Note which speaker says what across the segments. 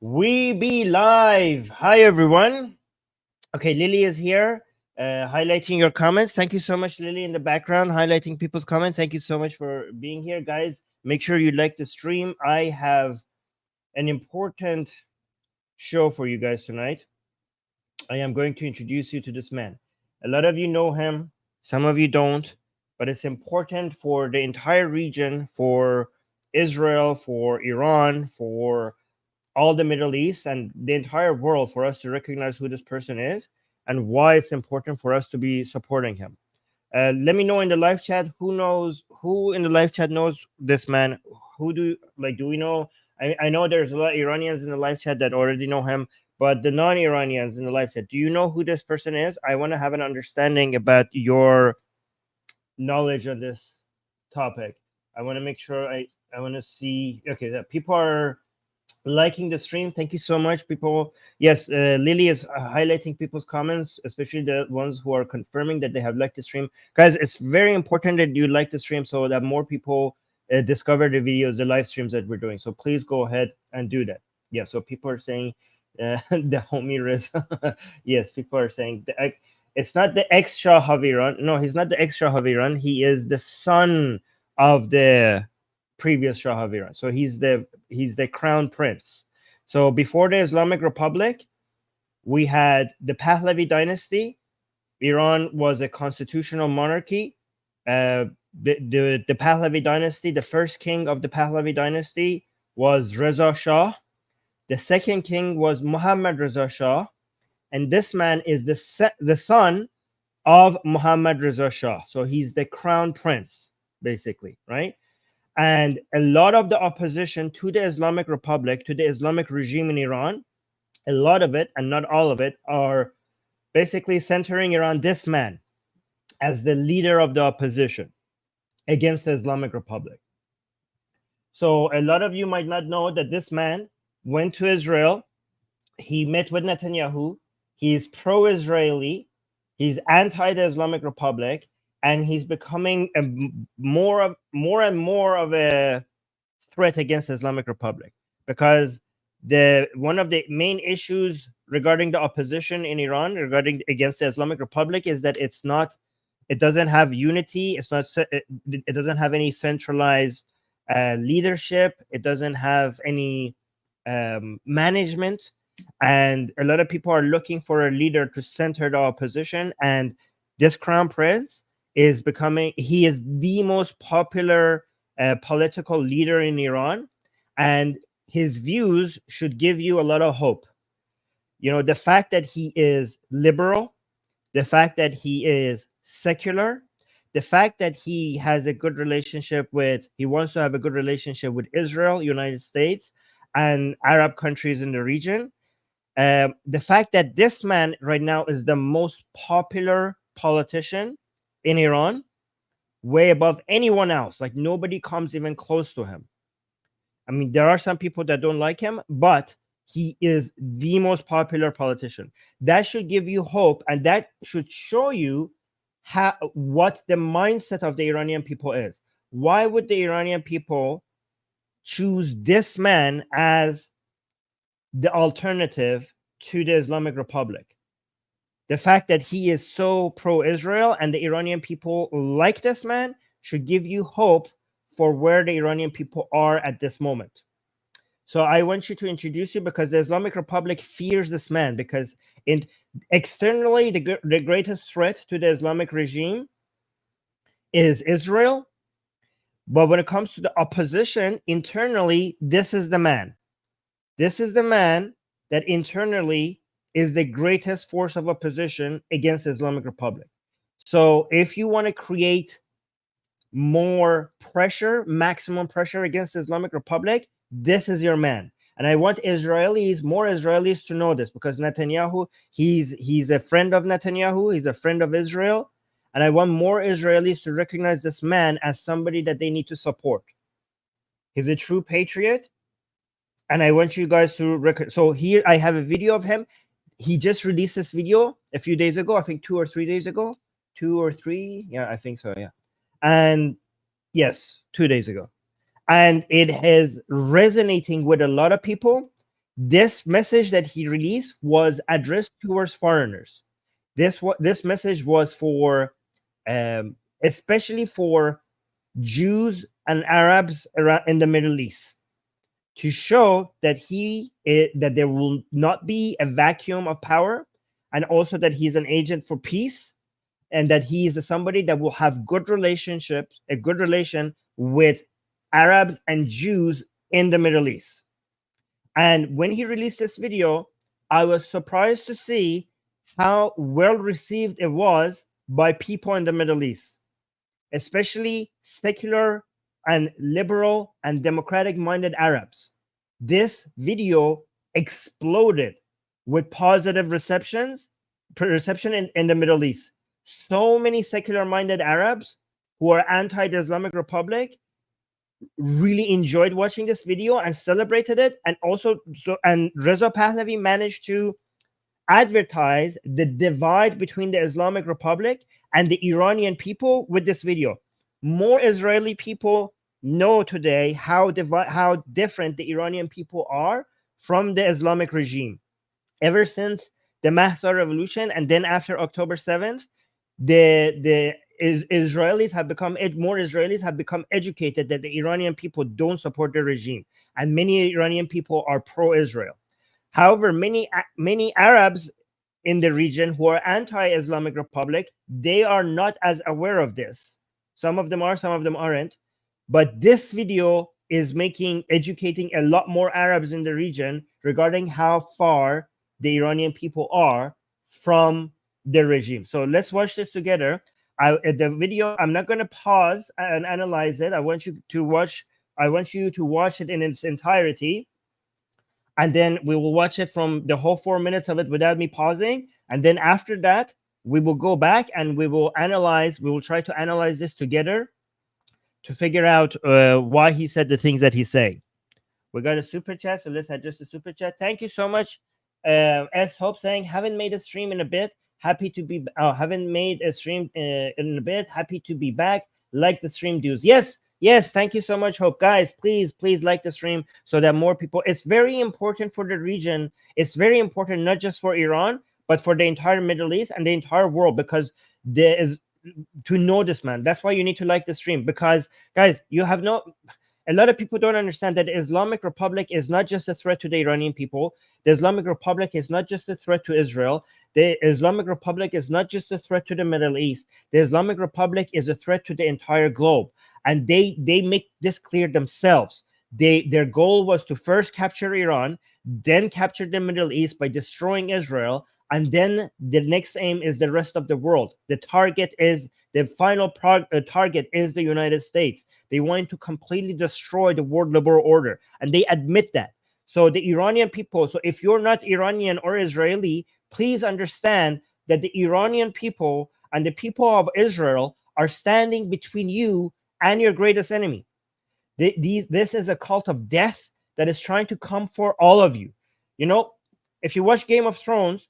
Speaker 1: We be live. Hi, everyone. Okay, Lily is here, highlighting your comments. Thank you so much, Lily, in the background, highlighting people's comments. Thank you so much for being here, guys. Make sure you like the stream. I have an important show for you guys tonight. I am going to introduce you to this man. A lot of you know him, some of you don't, but it's important for the entire region, for Israel, for Iran, for all the Middle East and the entire world for us to recognize who this person is and why it's important for us to be supporting him. Let me know in the live chat who in the live chat knows this man. Who do we know? I know there's a lot of Iranians in the live chat that already know him, but the non-Iranians in the live chat, do you know who this person is? I want to have an understanding about your knowledge on this topic. I want to make sure I want to see. Okay, that people are liking the stream. Thank you so much, people. Yes, Lily is highlighting people's comments, especially the ones who are confirming that they have liked the stream. Guys, it's very important that you like the stream so that more people discover the videos, the live streams that we're doing. So please go ahead and do that. Yeah, so people are saying the homie Reza. Yes, people are saying it's not the ex-Shah of Iran. No, he's not the ex-Shah of Iran. He is the son of the previous Shah of Iran. So he's the crown prince. So before the Islamic Republic, we had the Pahlavi dynasty. Iran was a constitutional monarchy. The Pahlavi dynasty, the first king of the Pahlavi dynasty was Reza Shah. The second king was Muhammad Reza Shah. And this man is the son of Muhammad Reza Shah. So he's the crown prince, basically, right? And a lot of the opposition to the Islamic Republic, to the Islamic regime in Iran, a lot of it, and not all of it, are basically centering around this man as the leader of the opposition against the Islamic Republic. So a lot of you might not know that this man went to Israel. He met with Netanyahu. He's pro-Israeli. He's anti the Islamic Republic, and he's becoming more and more of a threat against the Islamic Republic, because one of the main issues regarding the opposition in Iran regarding against the Islamic Republic is that it doesn't have unity. It doesn't have any centralized leadership. It doesn't have any management, and a lot of people are looking for a leader to center the opposition. And this crown prince is he is the most popular political leader in Iran, and his views should give you a lot of hope. You know, the fact that he is liberal, the fact that he is secular, the fact that he wants to have a good relationship with Israel, United States, and Arab countries in the region. The fact that this man right now is the most popular politician in Iran, way above anyone else. Like nobody comes even close to him. I mean, there are some people that don't like him, but he is the most popular politician. That should give you hope, and that should show you what the mindset of the Iranian people is. Why would the Iranian people choose this man as the alternative to the Islamic Republic? The fact that he is so pro-Israel and the Iranian people like this man should give you hope for where the Iranian people are at this moment. So I want you to introduce you, because the Islamic Republic fears this man, because externally, the greatest threat to the Islamic regime is Israel. But when it comes to the opposition internally, this is the man. This is the man that internally is the greatest force of opposition against the Islamic Republic. So if you want to create more pressure, maximum pressure against the Islamic Republic, this is your man. And I want more Israelis to know this, because Netanyahu, he's a friend of Netanyahu, he's a friend of Israel. And I want more Israelis to recognize this man as somebody that they need to support. He's a true patriot. And I want you guys to so here I have a video of him. He just released this video a few days ago, I think 2 or 3 days ago. 2 or 3, yeah, I think so, yeah. And yes, 2 days ago. And it is resonating with a lot of people. This message that he released was addressed towards foreigners. This message was for, especially for Jews and Arabs around in the Middle East, to show that that there will not be a vacuum of power, and also that he's an agent for peace, and that he is somebody that will have good relationships, a good relation with Arabs and Jews in the Middle East. And when he released this video, I was surprised to see how well received it was by people in the Middle East, especially secular and liberal and democratic minded Arabs. This video exploded with positive reception in the Middle East. So many secular minded Arabs who are anti the Islamic Republic really enjoyed watching this video and celebrated it. And also, and Reza Pahlavi managed to advertise the divide between the Islamic Republic and the Iranian people with this video. More Israeli people know today how different the Iranian people are from the Islamic regime. Ever since the Mahsa revolution, and then after October 7th, the Israelis have become more Israelis have become educated that the Iranian people don't support the regime, and many Iranian people are pro-Israel. However, many Arabs in the region who are anti-Islamic Republic, they are not as aware of this. Some of them are, some of them aren't. But this video is educating a lot more Arabs in the region regarding how far the Iranian people are from the regime. So let's watch this together. The video, I'm not going to pause and analyze it. I want you to watch it in its entirety, and then we will watch it from the whole 4 minutes of it without me pausing. And then after that, we will go back and we will try to analyze this together to figure out why he said the things that he's saying. We got a super chat, so let's address the super chat. Thank you so much. S Hope saying, haven't made a stream in a bit. Haven't made a stream in a bit. Happy to be back. Like the stream, dudes. Yes. Thank you so much, Hope. Guys, please like the stream so that more people. It's very important for the region. It's very important not just for Iran, but for the entire Middle East and the entire world, because there is to know this man. That's why you need to like the stream, because guys, a lot of people don't understand that the Islamic Republic is not just a threat to the Iranian people. The Islamic Republic is not just a threat to Israel. The Islamic Republic is not just a threat to the Middle East. The Islamic Republic is a threat to the entire globe. And they make this clear themselves. Their goal was to first capture Iran, then capture the Middle East by destroying Israel, and then the next aim is the rest of the world. The final target is the United States. They want to completely destroy the world liberal order, and they admit that. So the Iranian people, so if you're not Iranian or Israeli, please understand that the Iranian people and the people of Israel are standing between you and your greatest enemy. This is a cult of death that is trying to come for all of you. If you watch Game of Thrones,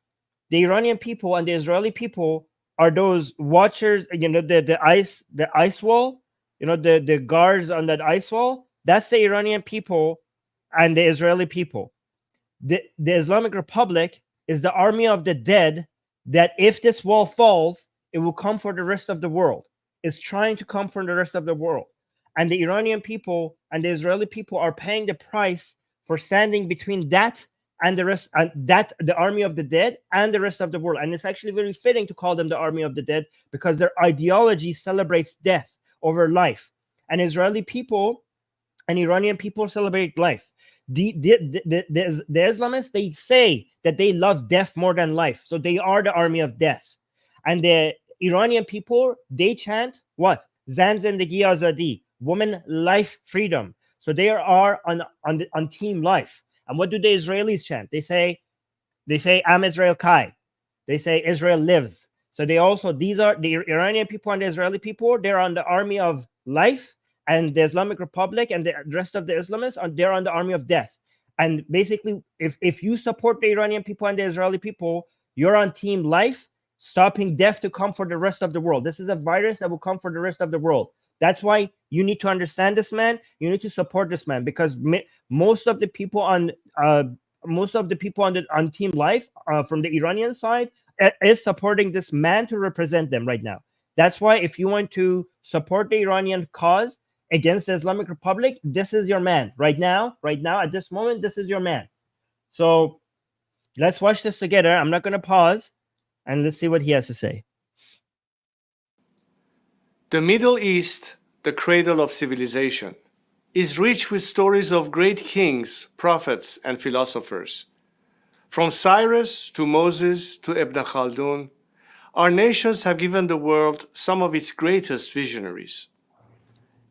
Speaker 1: the Iranian people and the Israeli people are those watchers, the ice wall, the guards on that ice wall. That's the Iranian people and the Israeli people. The Islamic Republic is the army of the dead that if this wall falls, it will come for the rest of the world. It's trying to come for the rest of the world. And the Iranian people and the Israeli people are paying the price for standing between that and the rest, and the army of the dead and the rest of the world. And it's actually very fitting to call them the army of the dead, because their ideology celebrates death over life. And Israeli people and Iranian people celebrate life. The Islamists, they say that they love death more than life. So they are the army of death. And the Iranian people, they chant what? Zan Zindagi Azadi, woman, life, freedom. So they are on team life. And what do the Israelis chant? They say, Am Israel Kai. They say Israel lives. So these are the Iranian people and the Israeli people, they're on the army of life, and the Islamic Republic and the rest of the Islamists, they're on the army of death. And basically, if you support the Iranian people and the Israeli people, you're on team life, stopping death to come for the rest of the world. This is a virus that will come for the rest of the world. That's why you need to understand this man. You need to support this man, because most of the people on most of the people on Team Life from the Iranian side is supporting this man to represent them right now. That's why if you want to support the Iranian cause against the Islamic Republic, this is your man right now. Right now, at this moment, this is your man. So let's watch this together. I'm not going to pause, and let's see what he has to say.
Speaker 2: The Middle East, the cradle of civilization, is rich with stories of great kings, prophets, and philosophers. From Cyrus to Moses to Ibn Khaldun, our nations have given the world some of its greatest visionaries.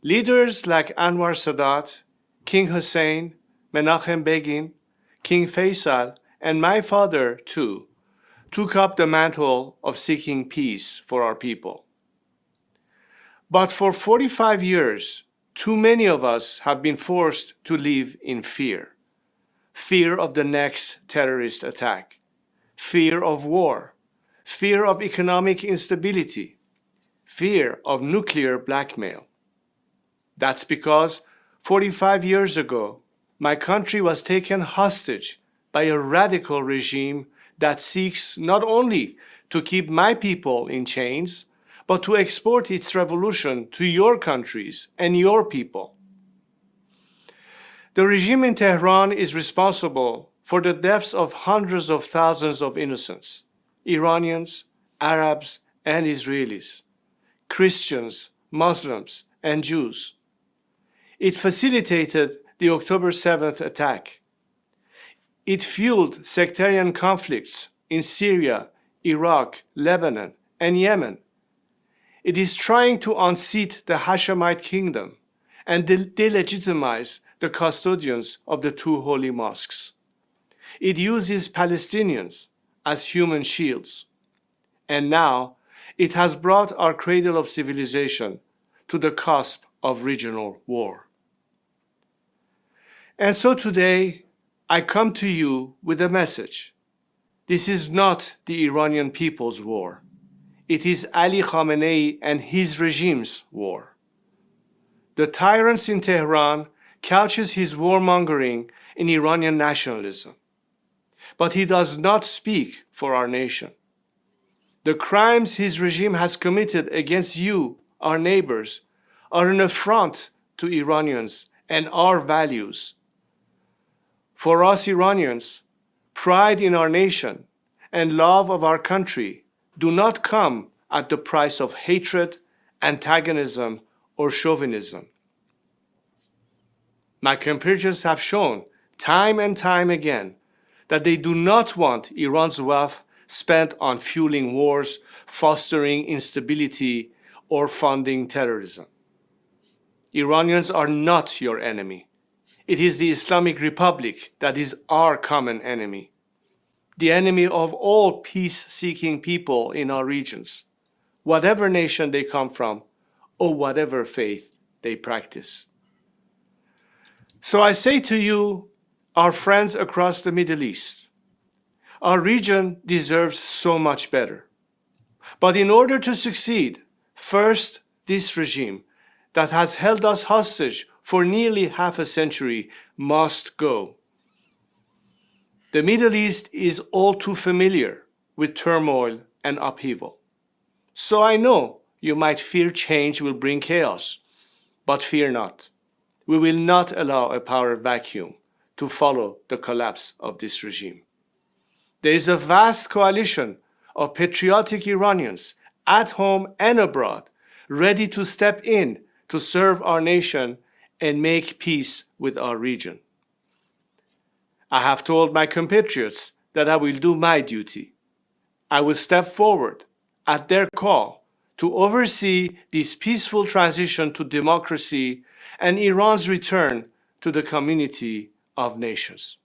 Speaker 2: Leaders like Anwar Sadat, King Hussein, Menachem Begin, King Faisal, and my father, too, took up the mantle of seeking peace for our people. But for 45 years, too many of us have been forced to live in fear. Fear of the next terrorist attack, fear of war, fear of economic instability, fear of nuclear blackmail. That's because 45 years ago, my country was taken hostage by a radical regime that seeks not only to keep my people in chains, but to export its revolution to your countries and your people. The regime in Tehran is responsible for the deaths of hundreds of thousands of innocents, Iranians, Arabs, and Israelis, Christians, Muslims, and Jews. It facilitated the October 7th attack. It fueled sectarian conflicts in Syria, Iraq, Lebanon, and Yemen. It is trying to unseat the Hashemite kingdom and delegitimize the custodians of the two holy mosques. It uses Palestinians as human shields. And now it has brought our cradle of civilization to the cusp of regional war. And so today, I come to you with a message. This is not the Iranian people's war. It is Ali Khamenei and his regime's war. The tyrant in Tehran couches his warmongering in Iranian nationalism. But he does not speak for our nation. The crimes his regime has committed against you, our neighbors, are an affront to Iranians and our values. For us Iranians, pride in our nation and love of our country do not come at the price of hatred, antagonism, or chauvinism. My compatriots have shown time and time again that they do not want Iran's wealth spent on fueling wars, fostering instability, or funding terrorism. Iranians are not your enemy. It is the Islamic Republic that is our common enemy, the enemy of all peace-seeking people in our regions, whatever nation they come from or whatever faith they practice. So I say to you, our friends across the Middle East, our region deserves so much better. But in order to succeed, first, this regime that has held us hostage for nearly half a century must go. The Middle East is all too familiar with turmoil and upheaval. So I know you might fear change will bring chaos, but fear not. We will not allow a power vacuum to follow the collapse of this regime. There is a vast coalition of patriotic Iranians at home and abroad, ready to step in to serve our nation and make peace with our region. I have told my compatriots that I will do my duty. I will step forward at their call to oversee this peaceful transition to democracy and Iran's return to the community of nations.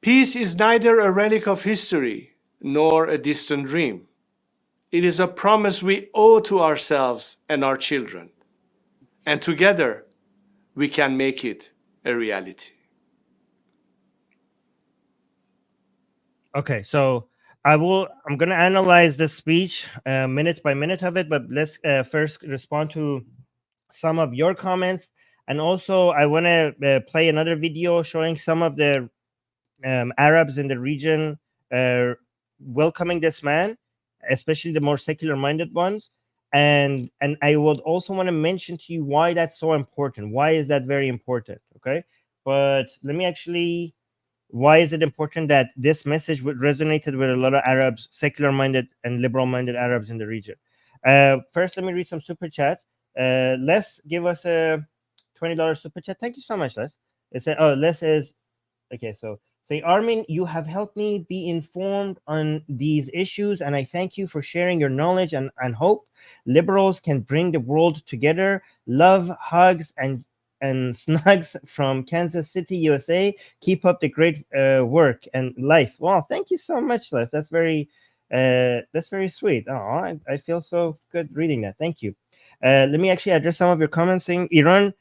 Speaker 2: Peace is neither a relic of history nor a distant dream. It is a promise we owe to ourselves and our children. And together, we can make it a reality.
Speaker 1: Okay, so I'm going to analyze this speech minute by minute of it, but let's first respond to some of your comments. And also, I want to play another video showing some of the Arabs in the region uh, welcoming this man, especially the more secular minded ones. And I would also want to mention to you why that's so important. Why is that very important? Okay, but let me actually. Why is it important that this message resonated with a lot of Arabs, secular minded and liberal minded Arabs in the region? First, let me read some super chats. Les, give us a $20 super chat. Thank you so much, Les. It said, oh, Les is okay. So say, Armin, you have helped me be informed on these issues, and I thank you for sharing your knowledge and hope. Liberals can bring the world together. Love, hugs, and snugs from Kansas City, USA. Keep up the great work and life. Well, thank you so much, Les. That's very sweet. Oh, I feel so good reading that. Thank you. Let me actually address some of your comments. Saying Iran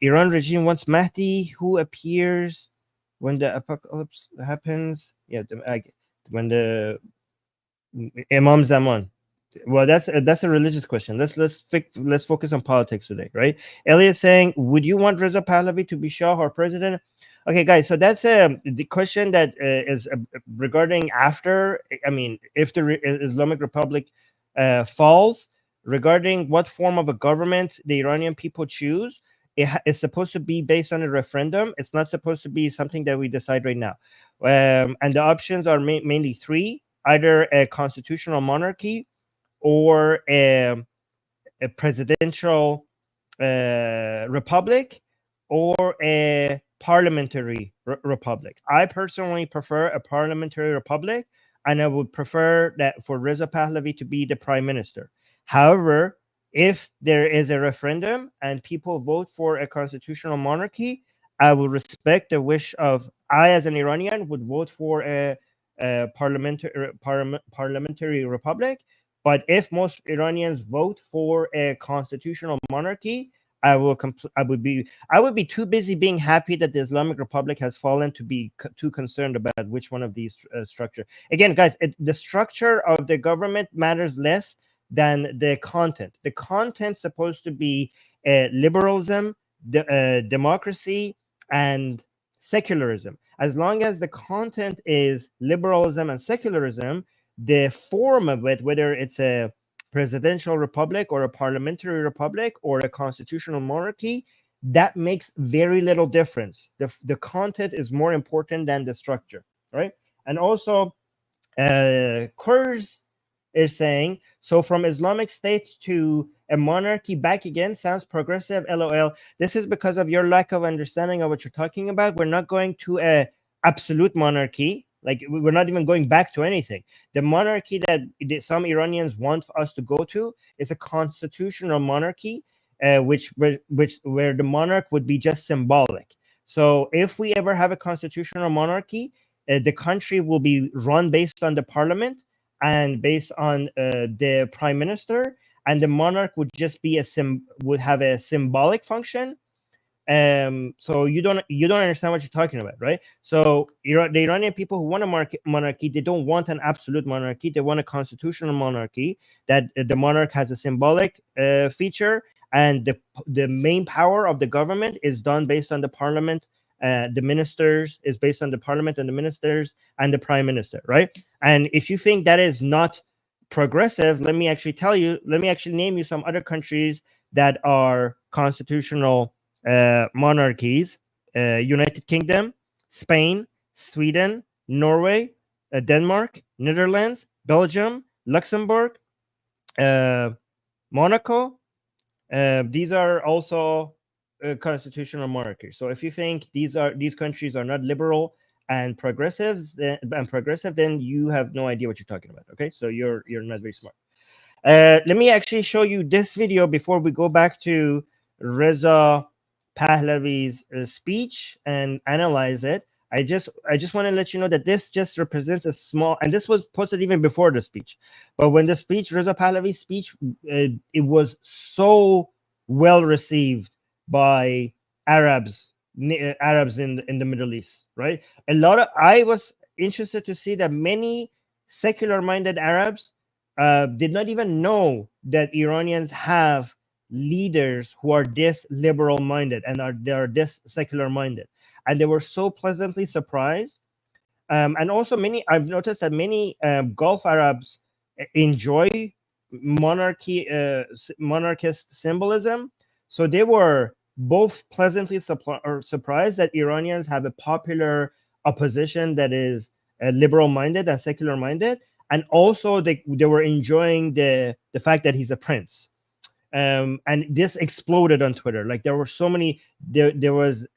Speaker 1: regime wants Mahdi, who appears when the apocalypse happens. Yeah, when the Imam Zaman. Well, that's a religious question. Let's focus on politics today, right? Elliot saying, would you want Reza Pahlavi to be Shah or president? Okay, guys. So that's the question that is regarding after. I mean, if the Islamic Republic falls, regarding what form of a government the Iranian people choose, it's supposed to be based on a referendum. It's not supposed to be something that we decide right now. And the options are mainly three: either a constitutional monarchy or a presidential republic or a parliamentary republic. I personally prefer a parliamentary republic, and I would prefer that for Reza Pahlavi to be the prime minister. However, if there is a referendum and people vote for a constitutional monarchy, I will respect the wish of I, as an Iranian, would vote for a parliamentary republic. But if most Iranians vote for a constitutional monarchy, I would be too busy being happy that the Islamic Republic has fallen to be too concerned about which one of these structure. Again, guys, the structure of the government matters less than the content. The content supposed to be liberalism, democracy, and secularism. As long as the content is liberalism and secularism, the form of it, whether it's a presidential republic or a parliamentary republic or a constitutional monarchy, that makes very little difference. The content is more important than the structure, right? And also, Kurz is saying, so from Islamic State to a monarchy back again sounds progressive. LOL. This is because of your lack of understanding of what you're talking about. We're not going to a absolute monarchy. Like, we're not even going back to anything. The monarchy that some Iranians want us to go to is a constitutional monarchy, where the monarch would be just symbolic. So if we ever have a constitutional monarchy, the country will be run based on the parliament and based on the prime minister, and the monarch would just be would have a symbolic function. So you don't understand what you're talking about, right? So the Iranian people who want a monarchy, they don't want an absolute monarchy. They want a constitutional monarchy that the monarch has a symbolic feature, and the main power of the government is done based on the parliament. The ministers is based on the parliament and the ministers and the prime minister, right? And if you think that is not progressive, let me actually name you some other countries that are constitutional monarchies: United Kingdom, Spain, Sweden, Norway, Denmark, Netherlands, Belgium, Luxembourg, uh, Monaco. These are also constitutional monarchies. So if you think these countries are not liberal and progressive, then you have no idea what you're talking about. Okay, so you're not very smart. Let me actually show you this video before we go back to Reza Pahlavi's speech and analyze it. I just want to let you know that this just represents a small, and this was posted even before the speech. But when the speech, Reza Pahlavi's speech, it was so well received by Arabs in the Middle East, right? I was interested to see that many secular minded Arabs did not even know that Iranians have leaders who are this liberal minded and they are this secular minded, and they were so pleasantly surprised. And also, I've noticed that many Gulf Arabs enjoy monarchist symbolism, so they were both pleasantly surprised that Iranians have a popular opposition that is liberal minded and secular minded, and also they were enjoying the fact that he's a prince. And this exploded on Twitter. Like there were so many. There was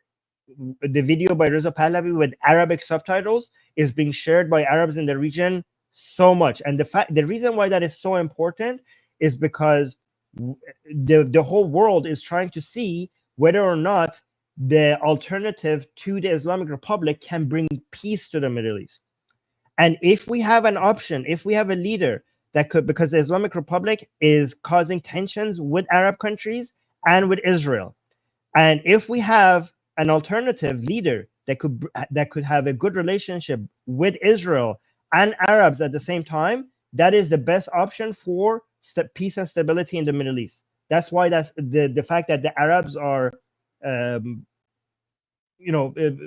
Speaker 1: the video by Reza Pahlavi with Arabic subtitles is being shared by Arabs in the region so much. And the reason why that is so important is because the whole world is trying to see whether or not the alternative to the Islamic Republic can bring peace to the Middle East. And if we have an option, if we have a leader that could, because the Islamic Republic is causing tensions with Arab countries and with Israel, and if we have an alternative leader that could have a good relationship with Israel and Arabs at the same time, that is the best option for peace and stability in the Middle East. That's why that's the fact that the Arabs are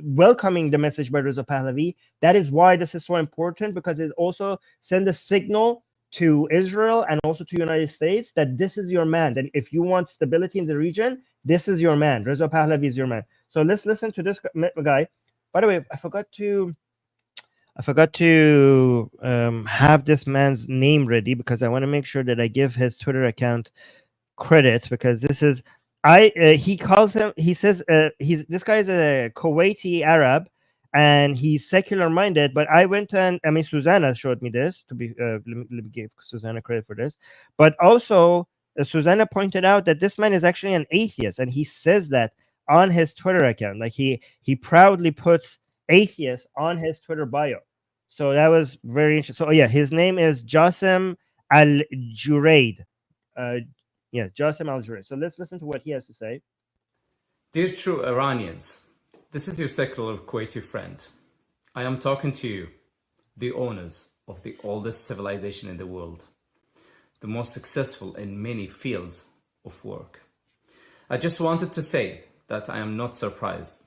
Speaker 1: welcoming the message by Reza Pahlavi. That is why this is so important, because it also sends a signal to Israel and also to the United States that this is your man. That if you want stability in the region, this is your man. Reza Pahlavi is your man. So let's listen to this guy. By the way, I forgot to have this man's name ready, because I want to make sure that I give his Twitter account credits, because this is he says this guy is a Kuwaiti Arab and he's secular minded, but I went and Susanna showed me this to be let me give Susanna credit for this, but also Susanna pointed out that this man is actually an atheist, and he says that on his Twitter account. Like he proudly puts atheist on his Twitter bio. So that was very interesting. So yeah, his name is Jassim Al-Juraid. Jassim Al-Juraid. So let's listen to what he has to say.
Speaker 3: Dear true Iranians, this is your secular Kuwaiti friend. I am talking to you, the owners of the oldest civilization in the world, the most successful in many fields of work. I just wanted to say that I am not surprised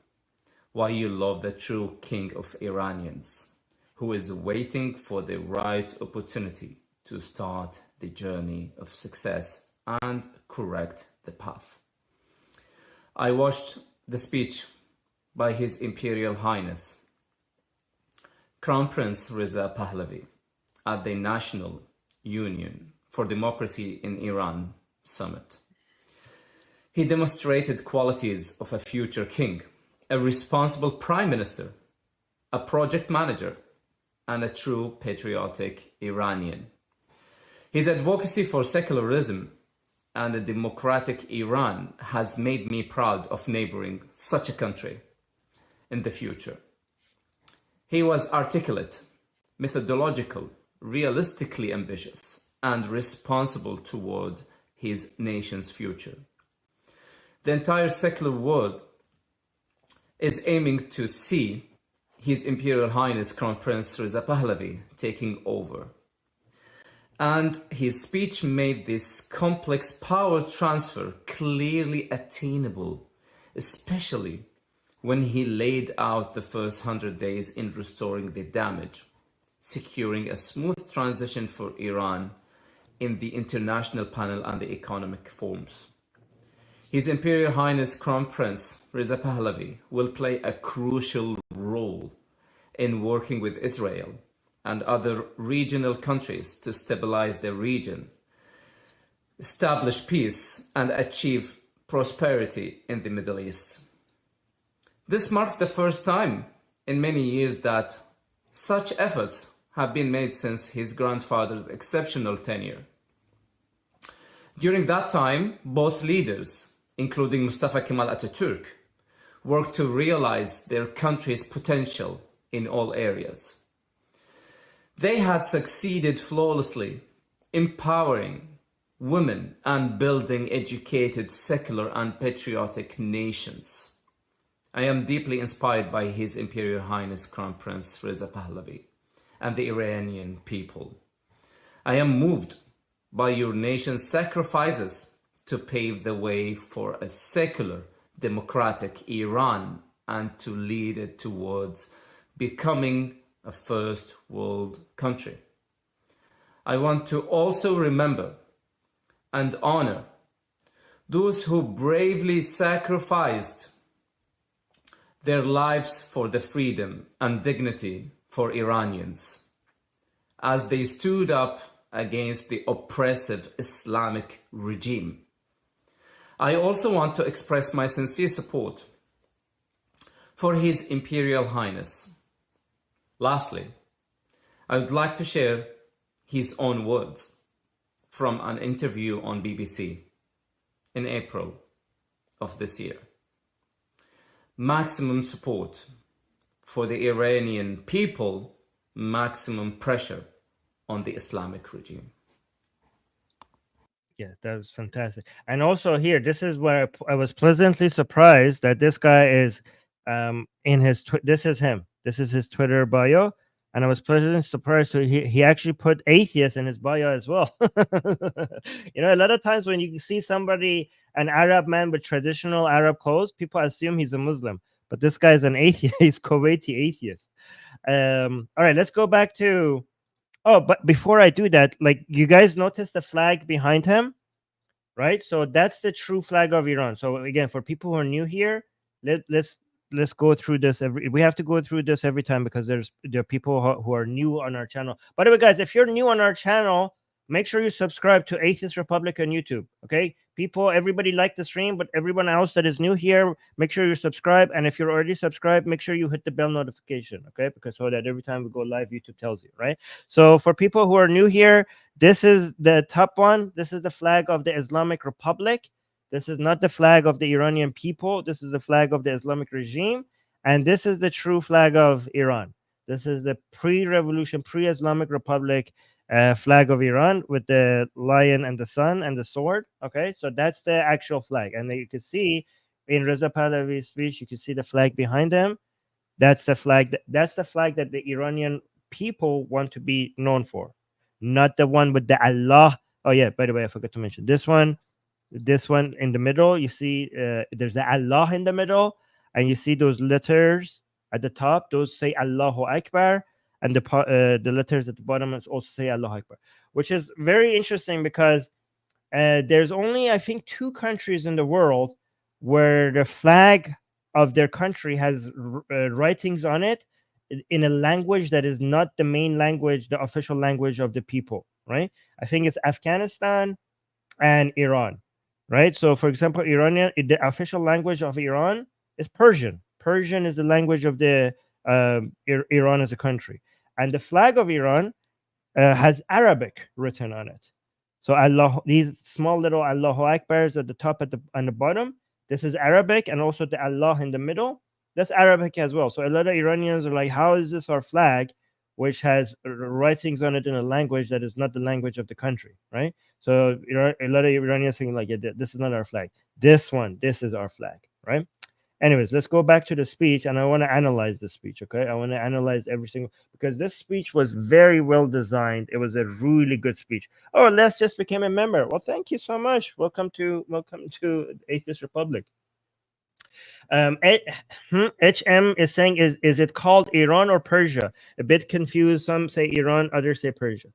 Speaker 3: why you love the true king of Iranians, who is waiting for the right opportunity to start the journey of success and correct the path. I watched the speech by His Imperial Highness Crown Prince Reza Pahlavi at the National Union for Democracy in Iran Summit. He demonstrated qualities of a future king, a responsible prime minister, a project manager, and a true patriotic Iranian. His advocacy for secularism and a democratic Iran has made me proud of neighboring such a country in the future. He was articulate, methodological, realistically ambitious, and responsible toward his nation's future. The entire secular world is aiming to see His Imperial Highness Crown Prince Reza Pahlavi taking over. And his speech made this complex power transfer clearly attainable, especially when he laid out the first 100 days in restoring the damage, securing a smooth transition for Iran in the international panel and the economic forums. His Imperial Highness Crown Prince Reza Pahlavi will play a crucial role in working with Israel and other regional countries to stabilize the region, establish peace, and achieve prosperity in the Middle East. This marks the first time in many years that such efforts have been made since his grandfather's exceptional tenure. During that time, both leaders, including Mustafa Kemal Atatürk, worked to realize their country's potential in all areas. They had succeeded flawlessly, empowering women and building educated, secular and patriotic nations. I am deeply inspired by His Imperial Highness Crown Prince Reza Pahlavi and the Iranian people. I am moved by your nation's sacrifices to pave the way for a secular, democratic Iran and to lead it towards becoming a first world country. I want to also remember and honor those who bravely sacrificed their lives for the freedom and dignity for Iranians as they stood up against the oppressive Islamic regime. I also want to express my sincere support for His Imperial Highness. Lastly, I would like to share his own words from an interview on BBC in April of this year. Maximum support for the Iranian people, maximum pressure on the Islamic regime.
Speaker 1: Yeah, that was fantastic. And also here, this is where I was pleasantly surprised that this guy is in his this is him. This is his Twitter bio. And I was pleasantly surprised he actually put atheist in his bio as well. A lot of times when you see somebody, an Arab man with traditional Arab clothes, people assume he's a Muslim. But this guy is an atheist. He's Kuwaiti atheist. All right, let's go back to... Oh, but before I do that, like, you guys notice the flag behind him, right? So that's the true flag of Iran. So again, for people who are new here, let's go through this we have to go through this every time because there are people who are new on our channel. By the way, guys, if you're new on our channel, make sure you subscribe to Atheist Republic on YouTube. Okay, everybody like the stream, but everyone else that is new here, make sure you subscribe. And if you're already subscribed, make sure you hit the bell notification. Okay, because so that every time we go live, YouTube tells you, right? So for people who are new here, this is the top one. This is the flag of the Islamic Republic. This is not the flag of the Iranian people. This is the flag of the Islamic regime. And this is the true flag of Iran. This is the pre-revolution, pre-Islamic Republic flag of Iran with the lion and the sun and the sword. Okay, so that's the actual flag. And you can see in Reza Pahlavi's speech, you can see the flag behind him. That's the flag. That's the flag that the Iranian people want to be known for, not the one with the Allah. Oh yeah, by the way, I forgot to mention this one. This one in the middle, you see there's the Allah in the middle, and you see those letters at the top. Those say Allahu Akbar, and the letters at the bottom also say Allahu Akbar, which is very interesting because there's only, I think, 2 countries in the world where the flag of their country has writings on it in a language that is not the main language, the official language of the people, right? I think it's Afghanistan and Iran, right? So, for example, the official language of Iran is Persian. Persian is the language of the Iran as a country, and the flag of Iran has Arabic written on it. So these small little Allahu Akbars at the top and the bottom, this is Arabic, and also the Allah in the middle, that's Arabic as well. So a lot of Iranians are like, how is this our flag, which has writings on it in a language that is not the language of the country, right? So a lot of Iranians saying like, yeah, this is not our flag. This is our flag, right? Anyways, let's go back to the speech, and I want to analyze the speech, okay? I want to analyze every single, because this speech was very well designed. It was a really good speech. Oh, Les just became a member. Well, thank you so much. Welcome to Atheist Republic. HM is saying, is it called Iran or Persia? A bit confused. Some say Iran, others say Persia.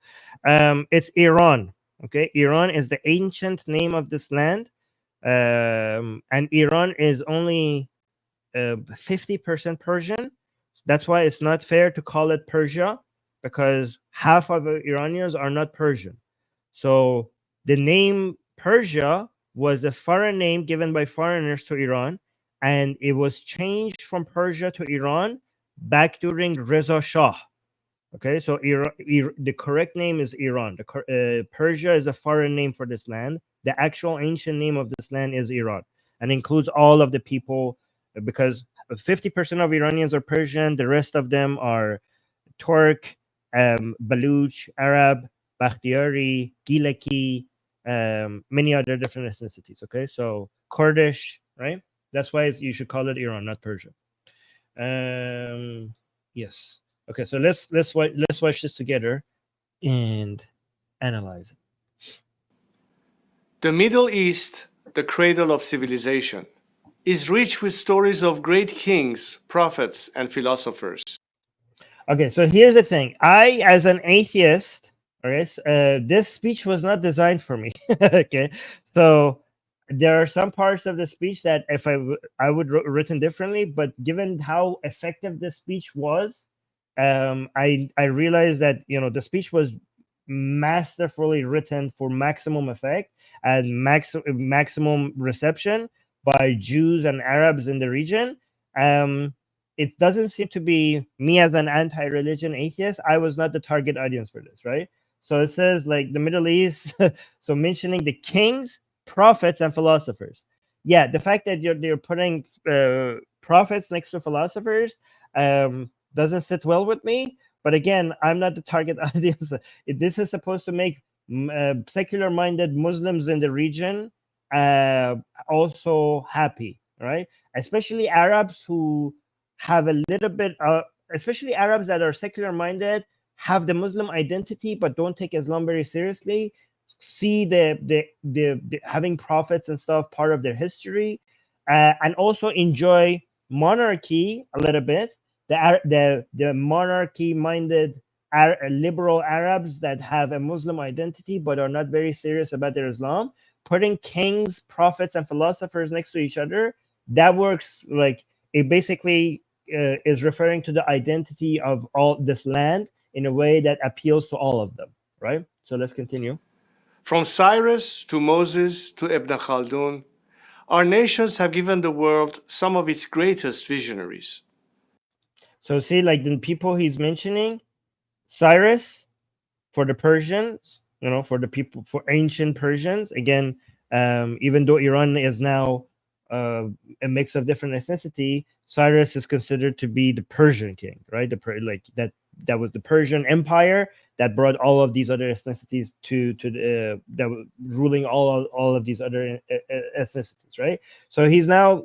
Speaker 1: It's Iran, okay? Iran is the ancient name of this land, and Iran is only 50% Persian. That's why it's not fair to call it Persia, because half of the Iranians are not Persian. So the name Persia was a foreign name given by foreigners to Iran, and it was changed from Persia to Iran back during Reza Shah. Okay, so the correct name is Iran. Persia is a foreign name for this land. The actual ancient name of this land is Iran, and includes all of the people, because 50% of Iranians are Persian. The rest of them are Turk, Baluch, Arab, Bakhtiyari, Gilaki, many other different ethnicities. Okay, so Kurdish, right? That's why you should call it Iran, not Persia. Yes. Okay, so let's watch this together and analyze it.
Speaker 2: The Middle East, the cradle of civilization, is rich with stories of great kings, prophets, and philosophers.
Speaker 1: Okay, so here's the thing. I, as an atheist, okay, this speech was not designed for me. Okay, so there are some parts of the speech that if I would written differently, but given how effective the speech was, I realized that the speech was masterfully written for maximum effect and maximum reception by Jews and Arabs in the region. It doesn't seem to be me as an anti-religion atheist. I was not the target audience for this, right? So it says like the Middle East, so mentioning the kings, prophets, and philosophers. Yeah, the fact that they're putting prophets next to philosophers doesn't sit well with me. But again, I'm not the target audience. This is supposed to make secular-minded Muslims in the region also happy, right? Especially Arabs who have a little bit, especially Arabs that are secular minded, have the Muslim identity but don't take Islam very seriously, see the having prophets and stuff part of their history, and also enjoy monarchy a little bit. The monarchy minded liberal Arabs that have a Muslim identity but are not very serious about their Islam, putting kings, prophets, and philosophers next to each other, that works. Like it basically is referring to the identity of all this land in a way that appeals to all of them, right? So let's continue.
Speaker 2: From Cyrus to Moses to Ibn Khaldun, our nations have given the world some of its greatest visionaries.
Speaker 1: So see, like the people he's mentioning, Cyrus for the Persians, for the people, for ancient Persians. Again, even though Iran is now a mix of different ethnicity, Cyrus is considered to be the Persian king, right? Like that was the Persian Empire that brought all of these other ethnicities to the that were ruling all of these other ethnicities, right? So he's now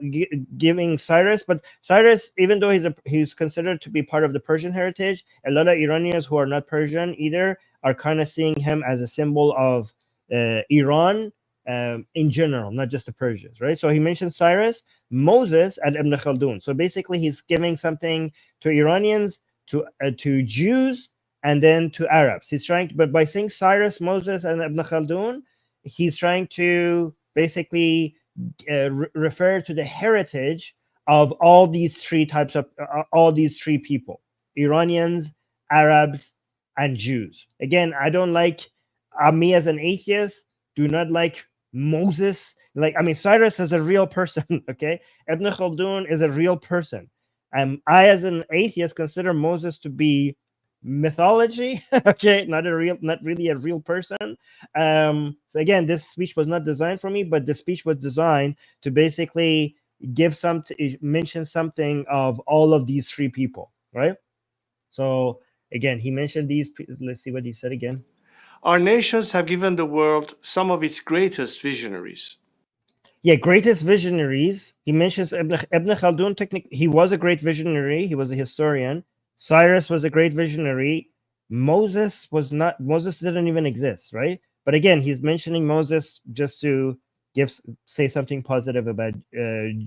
Speaker 1: giving Cyrus, but Cyrus, even though he's considered to be part of the Persian heritage, a lot of Iranians who are not Persian either are kind of seeing him as a symbol of Iran in general, not just the Persians, right? So he mentions Cyrus, Moses, and Ibn Khaldun. So basically, he's giving something to Iranians, to Jews, and then to Arabs. He's trying, but by saying Cyrus, Moses, and Ibn Khaldun, he's trying to basically refer to the heritage of all these three types of all these three people: Iranians, Arabs, and Jews. Again, I don't like me as an atheist. Do not like Moses. Like, I mean, Cyrus is a real person. Okay, Ibn Khaldun is a real person. I, as an atheist, consider Moses to be mythology. Okay, not really a real person. So again, this speech was not designed for me, but the speech was designed to basically mention something of all of these three people, right? So again, he mentioned these. Let's see what he said again.
Speaker 2: Our nations have given the world some of its greatest visionaries.
Speaker 1: Yeah, greatest visionaries. He mentions Ibn Khaldun. Technically, he was a great visionary. He was a historian. Cyrus was a great visionary. Moses was not. Moses didn't even exist, right? But again, he's mentioning Moses just to say something positive about a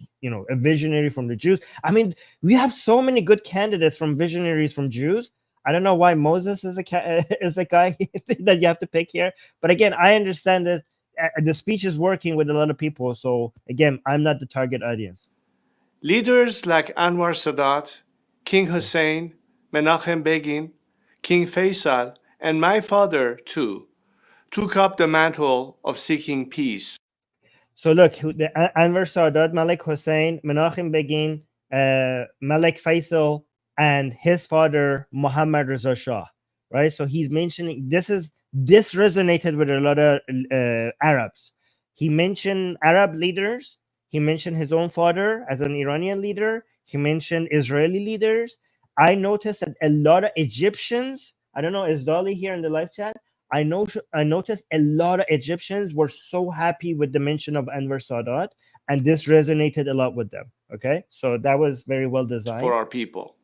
Speaker 1: visionary from the Jews. I mean, we have so many good candidates from visionaries from Jews. I don't know why Moses is the guy that you have to pick here. But again, I understand that the speech is working with a lot of people. So again, I'm not the target audience.
Speaker 2: Leaders like Anwar Sadat, King Hussein, Menachem Begin, King Faisal, and my father too, took up the mantle of seeking peace.
Speaker 1: So look, Anwar Sadat, Malik Hussein, Menachem Begin, Malik Faisal, and his father Muhammad Reza Shah, right? So he's mentioning this resonated with a lot of Arabs. He mentioned Arab leaders. He mentioned his own father as an Iranian leader. He mentioned Israeli leaders. I noticed that a lot of Egyptians, I don't know, is Dolly here in the live chat? I noticed a lot of Egyptians were so happy with the mention of Anwar Sadat, and this resonated a lot with them. Okay, so that was very well designed
Speaker 2: for our people.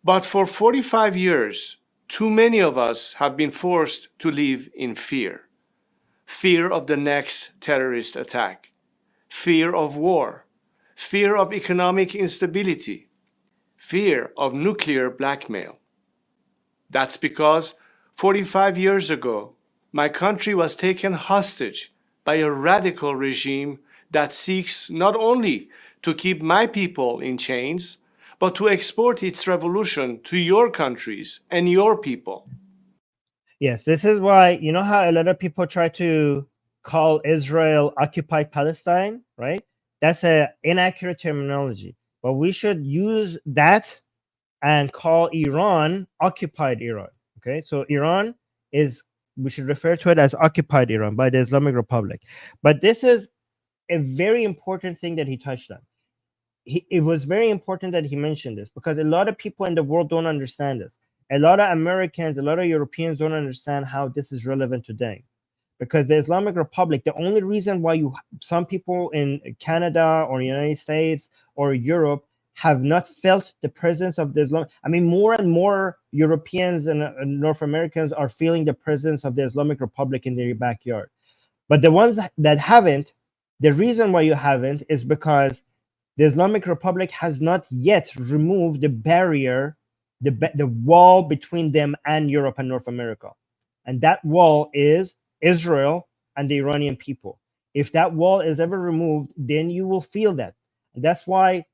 Speaker 2: But for 45 years, too many of us have been forced to live in fear. fear of the next terrorist attack, fear of war, fear of economic instability, fear of nuclear blackmail. That's because 45 years ago, my country was taken hostage by a radical regime that seeks not only to keep my people in chains, but to export its revolution to your countries and your people.
Speaker 1: Yes, this is why, you know how a lot of people try to call Israel occupied Palestine, right? That's an inaccurate terminology. But we should use that and call Iran occupied Iran. Okay, so Iran is, we should refer to it as occupied Iran by the Islamic Republic. But this is a very important thing that he touched on. It was very important that he mentioned this because a lot of people in the world don't understand this. A lot of Americans, a lot of Europeans don't understand how this is relevant today. Because the Islamic Republic, the only reason why some people in Canada or United States or Europe have not felt the presence of the Islam. I mean, more and more Europeans and North Americans are feeling the presence of the Islamic Republic in their backyard. But the ones that haven't, the reason why you haven't is because the Islamic Republic has not yet removed the barrier, the wall between them and Europe and North America. And that wall is Israel and the Iranian people. If that wall is ever removed, then you will feel that. And that's why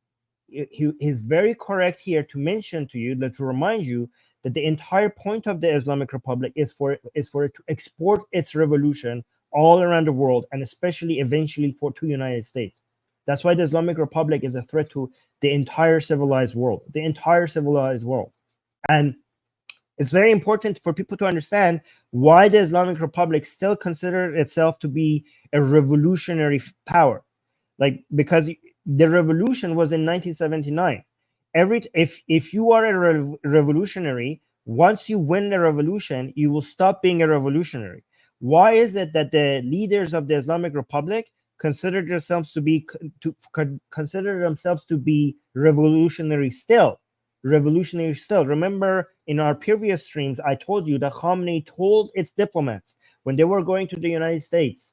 Speaker 1: he's very correct here to mention to you, to remind you that the entire point of the Islamic Republic is for it to export its revolution all around the world, and especially eventually to United States. That's why the Islamic Republic is a threat to the entire civilized world, And it's very important for people to understand why the Islamic Republic still considers itself to be a revolutionary power. Because the revolution was in 1979. If you are a revolutionary, once you win the revolution, you will stop being a revolutionary. Why is it that the leaders of the Islamic Republic consider themselves to be revolutionary still? Remember, in our previous streams, I told you that Khamenei told its diplomats when they were going to the United States,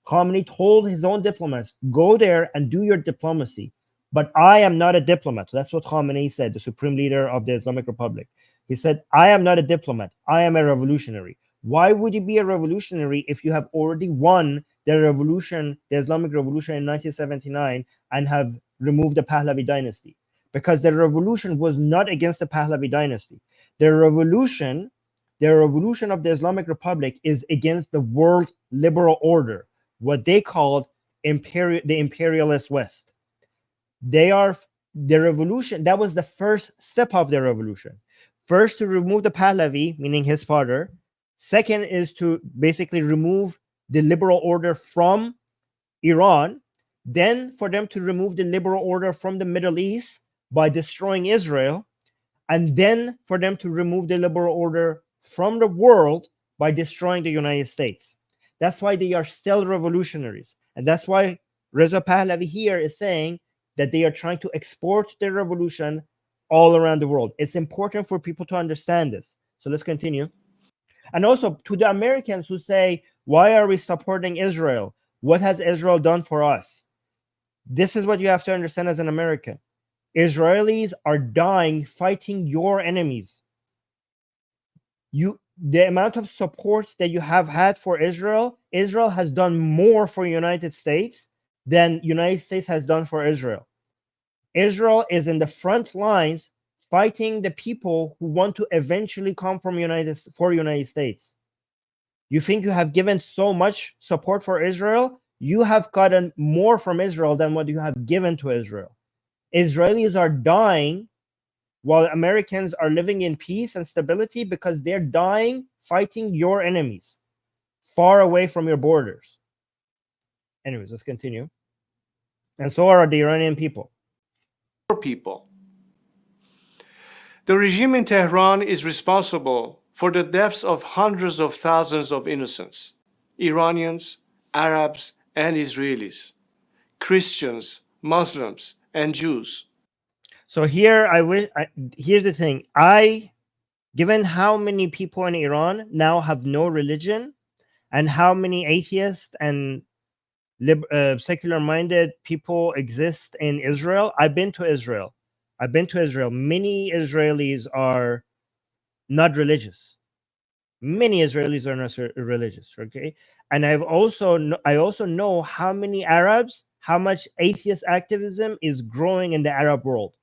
Speaker 1: Khamenei told his own diplomats, go there and do your diplomacy. But I am not a diplomat. That's what Khamenei said, the supreme leader of the Islamic Republic. He said, I am not a diplomat. I am a revolutionary. Why would you be a revolutionary if you have already won the revolution, the Islamic Revolution in 1979, and have removed the Pahlavi dynasty? Because the revolution was not against the Pahlavi dynasty. The revolution of the Islamic Republic is against the world liberal order, what they called the imperialist West. The revolution, that was the first step of the revolution. First, to remove the Pahlavi, meaning his father. Second is to basically remove the liberal order from Iran. Then for them to remove the liberal order from the Middle East by destroying Israel. And then for them to remove the liberal order from the world by destroying the United States. That's why they are still revolutionaries. And that's why Reza Pahlavi here is saying that they are trying to export their revolution all around the world. It's important for people to understand this. So let's continue. And also to the Americans who say, why are we supporting Israel? What has Israel done for us? This is what you have to understand as an American. Israelis are dying fighting your enemies. The amount of support that you have had for Israel has done more for United States than United States has done for Israel. Israel is in the front lines fighting the people who want to eventually come from United States. You think you have given so much support for Israel? You have gotten more from Israel than what you have given to Israel. Israelis are dying while Americans are living in peace and stability because they're dying fighting your enemies far away from your borders. Anyways, let's continue. And so are the Iranian people.
Speaker 2: People. The regime in Tehran is responsible for the deaths of hundreds of thousands of innocents, Iranians, Arabs, and Israelis, Christians, Muslims, and Jews.
Speaker 1: So here, here's the thing. Given how many people in Iran now have no religion, and how many atheists and secular-minded people exist in Israel. I've been to Israel. Many Israelis are not religious. Many Israelis are not religious. Okay, and I also know how many Arabs, how much atheist activism is growing in the Arab world.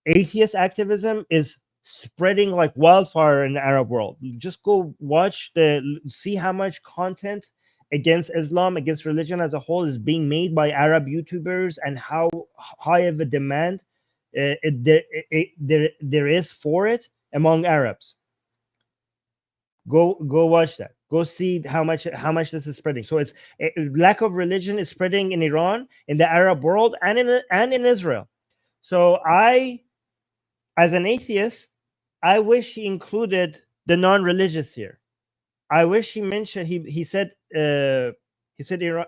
Speaker 1: Atheist activism is spreading like wildfire in the Arab world. Just go see how much content against Islam, against religion as a whole, is being made by Arab YouTubers, and how high of a demand there is for it among Arabs. Go watch that. Go see how much this is spreading. So it's lack of religion is spreading in Iran, in the Arab world, and in Israel. So as an atheist, I wish he included the non-religious here. I wish he mentioned he said Iran.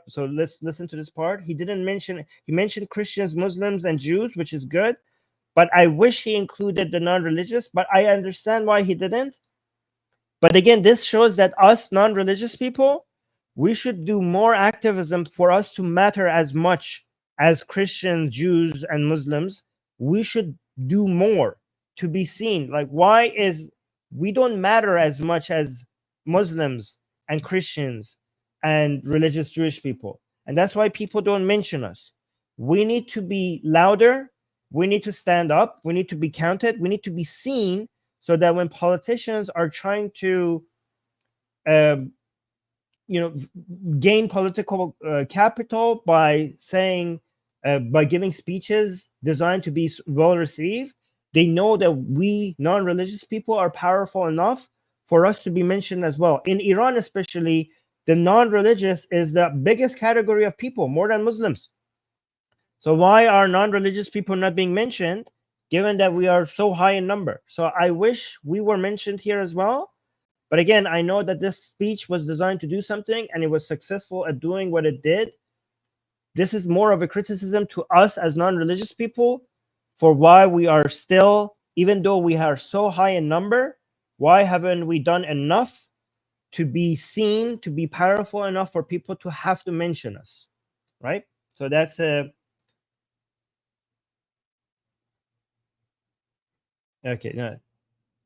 Speaker 1: So let's listen to this part. He mentioned Christians, Muslims, and Jews, which is good. But I wish he included the non-religious. But I understand why he didn't. But again, this shows that us non-religious people, we should do more activism for us to matter as much as Christians, Jews, and Muslims. We should do more to be seen. Like, why is we don't matter as much as Muslims and Christians and religious Jewish people? And that's why people don't mention us. We need to be louder. We need to stand up. We need to be counted. We need to be seen, so that when politicians are trying to gain political capital by saying by giving speeches designed to be well received, they know that we non-religious people are powerful enough for us to be mentioned as well. In Iran especially, the non-religious is the biggest category of people, more than Muslims. So why are non-religious people not being mentioned, given that we are so high in number? So I wish we were mentioned here as well. But again, I know that this speech was designed to do something, and it was successful at doing what it did. This is more of a criticism to us as non-religious people for why we are still, even though we are so high in number, why haven't we done enough to be seen, to be powerful enough for people to have to mention us, right? So that's okay.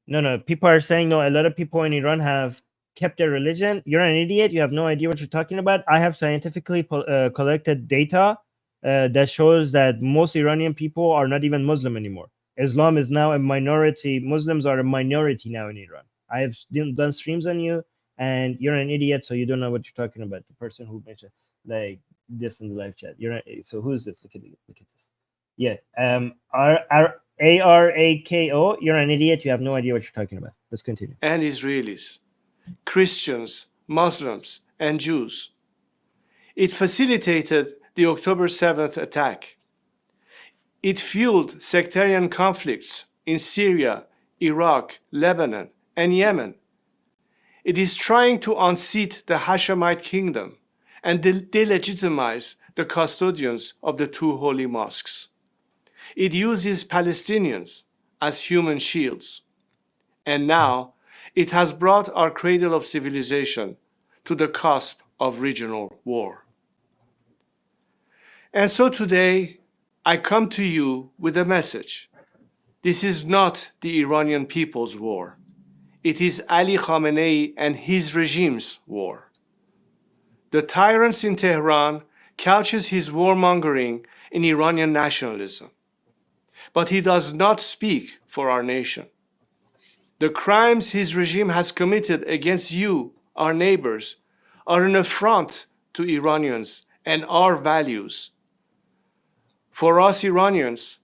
Speaker 1: No. People are saying no. A lot of people in Iran have kept their religion. You're an idiot. You have no idea what you're talking about. I have scientifically collected data that shows that most Iranian people are not even Muslim anymore. Islam is now a minority. Muslims are a minority now in Iran. I have done streams on you, and you're an idiot, so you don't know what you're talking about. The person who mentioned like this in the live chat. So who's this? Look at this. Yeah. Arako, you're an idiot. You have no idea what you're talking about. Let's continue.
Speaker 2: And Israelis, Christians, Muslims, and Jews. It facilitated the October 7th attack. It fueled sectarian conflicts in Syria, Iraq, Lebanon, and Yemen. It is trying to unseat the Hashemite kingdom and delegitimize the custodians of the two holy mosques. It uses Palestinians as human shields. And now it has brought our cradle of civilization to the cusp of regional war. And so today, I come to you with a message. This is not the Iranian people's war. It is Ali Khamenei and his regime's war. The tyrant in Tehran couches his warmongering in Iranian nationalism. But he does not speak for our nation. The crimes his regime has committed against you, our neighbors, are an affront to Iranians and our values. For us Iranians,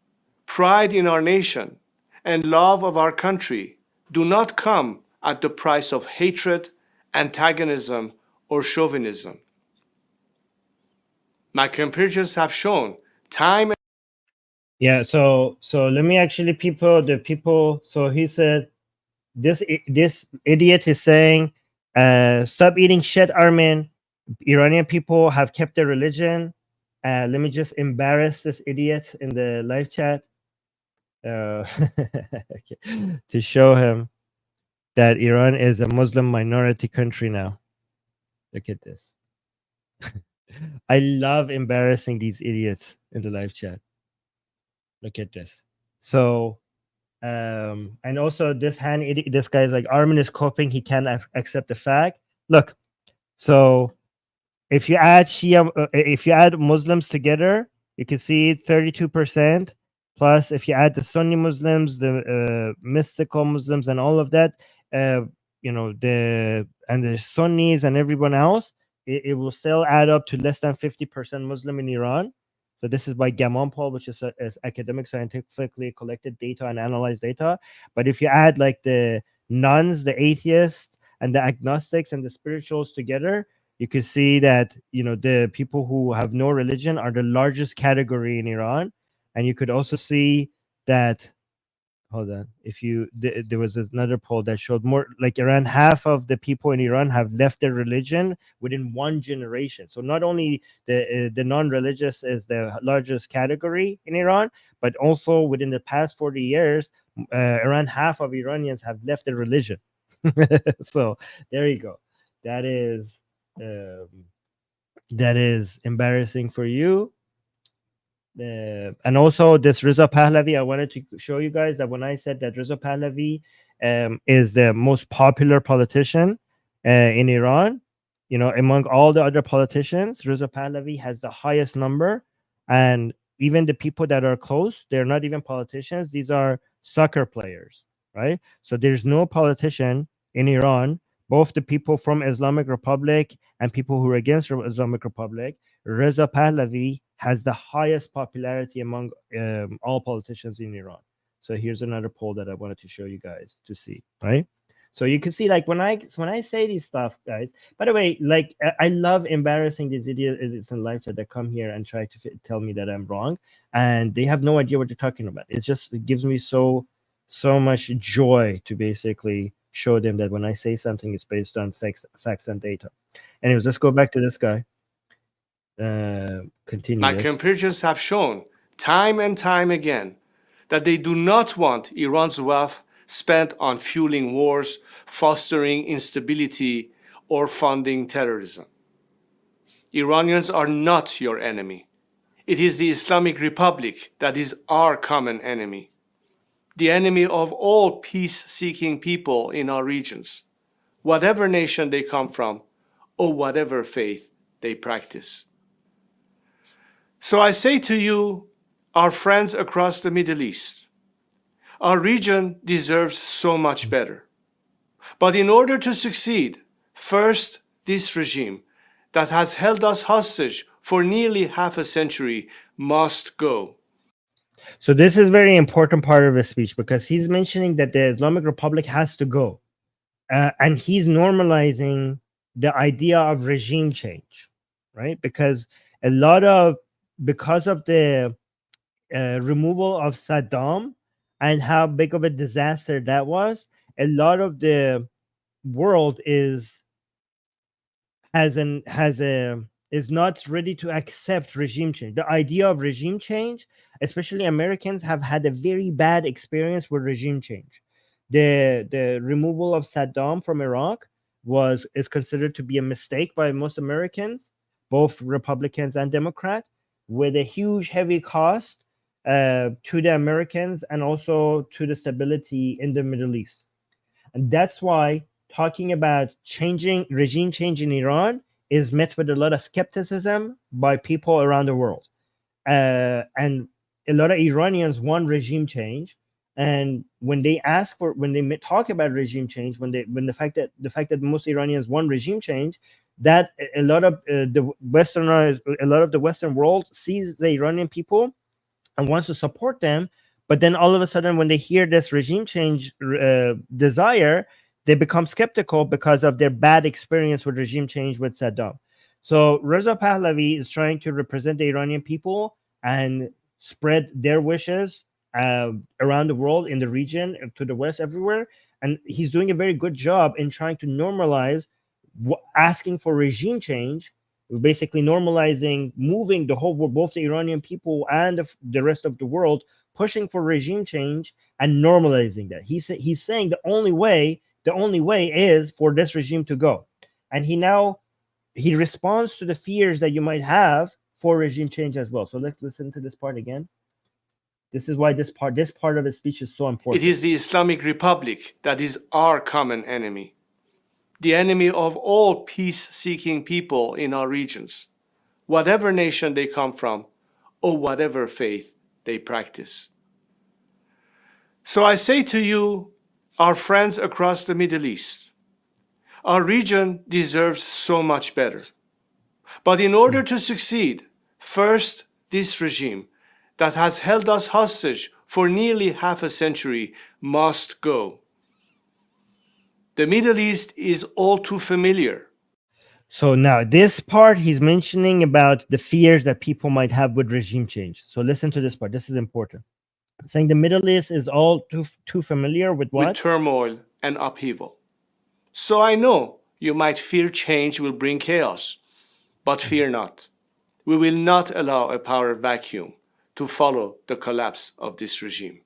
Speaker 2: pride in our nation and love of our country do not come at the price of hatred, antagonism, or chauvinism. My compatriots have shown time and
Speaker 1: yeah, so let me actually so he said this idiot is saying stop eating shit, Armin. Iranian people have kept their religion. Let me just embarrass this idiot in the live chat okay, to show him that Iran is a Muslim minority country now. Look at this. I love embarrassing these idiots in the live chat. Look at this. So, and also this this guy's like, Armin is coping. He can't accept the fact. Look, so if you add if you add Muslims together, you can see 32%. Plus, if you add the Sunni Muslims, the mystical Muslims, and all of that, the Sunnis and everyone else, it will still add up to less than 50% Muslim in Iran. So this is by Gammon poll, which is academic, scientifically collected data and analyzed data. But if you add like the nuns, the atheists, and the agnostics and the spirituals together, you can see that the people who have no religion are the largest category in Iran. And you could also see that, hold on, if you there was another poll that showed more like around half of the people in Iran have left their religion within one generation. So not only the non-religious is the largest category in Iran, but also within the past 40 years, around half of Iranians have left their religion. So there you go. That is embarrassing for you. And also this Reza Pahlavi, I wanted to show you guys that when I said that Reza Pahlavi is the most popular politician in Iran, among all the other politicians, Reza Pahlavi has the highest number. And even the people that are close, they're not even politicians. These are soccer players, right? So there's no politician in Iran, both the people from Islamic Republic and people who are against Islamic Republic. Reza Pahlavi has the highest popularity among all politicians in Iran. So here's another poll that I wanted to show you guys to see, right? So you can see, like, when I say these stuff, guys. By the way, like, I love embarrassing these idiots in live chat that come here and try to tell me that I'm wrong, and they have no idea what they're talking about. It gives me so much joy to basically show them that when I say something, it's based on facts and data. Anyways, let's go back to this guy. Continue.
Speaker 2: My compatriots have shown time and time again that they do not want Iran's wealth spent on fueling wars, fostering instability, or funding terrorism. Iranians are not your enemy. It is the Islamic Republic that is our common enemy, the enemy of all peace-seeking people in our regions, whatever nation they come from or whatever faith they practice. So I say to you, our friends across the Middle East, our region deserves so much better. But in order to succeed, first, this regime that has held us hostage for nearly half a century must go.
Speaker 1: So this is very important part of his speech, because he's mentioning that the Islamic Republic has to go. And he's normalizing the idea of regime change, right? Because of the removal of Saddam and how big of a disaster that was, a lot of the world is not ready to accept regime change. The idea of regime change, especially Americans, have had a very bad experience with regime change. The removal of Saddam from Iraq is considered to be a mistake by most Americans, both Republicans and Democrats, with a huge heavy cost to the Americans and also to the stability in the Middle East. And that's why talking about regime change in Iran is met with a lot of skepticism by people around the world. And a lot of Iranians want regime change. And when they talk about regime change, the fact that most Iranians want regime change, that a lot of the Western world sees the Iranian people and wants to support them. But then all of a sudden, when they hear this regime change desire, they become skeptical because of their bad experience with regime change with Saddam. So Reza Pahlavi is trying to represent the Iranian people and spread their wishes around the world, in the region, to the West, everywhere. And he's doing a very good job in trying to normalize asking for regime change, basically normalizing, moving the whole world, both the Iranian people and the rest of the world, pushing for regime change and normalizing that. He's saying the only way is for this regime to go. And he now he responds to the fears that you might have for regime change as well. So let's listen to this part again. This is why this part of his speech is so important.
Speaker 2: It is the Islamic Republic that is our common enemy, the enemy of all peace-seeking people in our regions, whatever nation they come from or whatever faith they practice. So I say to you, our friends across the Middle East, our region deserves so much better. But in order to succeed, first, this regime that has held us hostage for nearly half a century must go. The Middle East is all too familiar.
Speaker 1: So now this part, he's mentioning about the fears that people might have with regime change. So listen to this part. This is important. Saying the Middle East is all too familiar with what?
Speaker 2: With turmoil and upheaval. So I know you might fear change will bring chaos, but fear not. We will not allow a power vacuum to follow the collapse of this regime.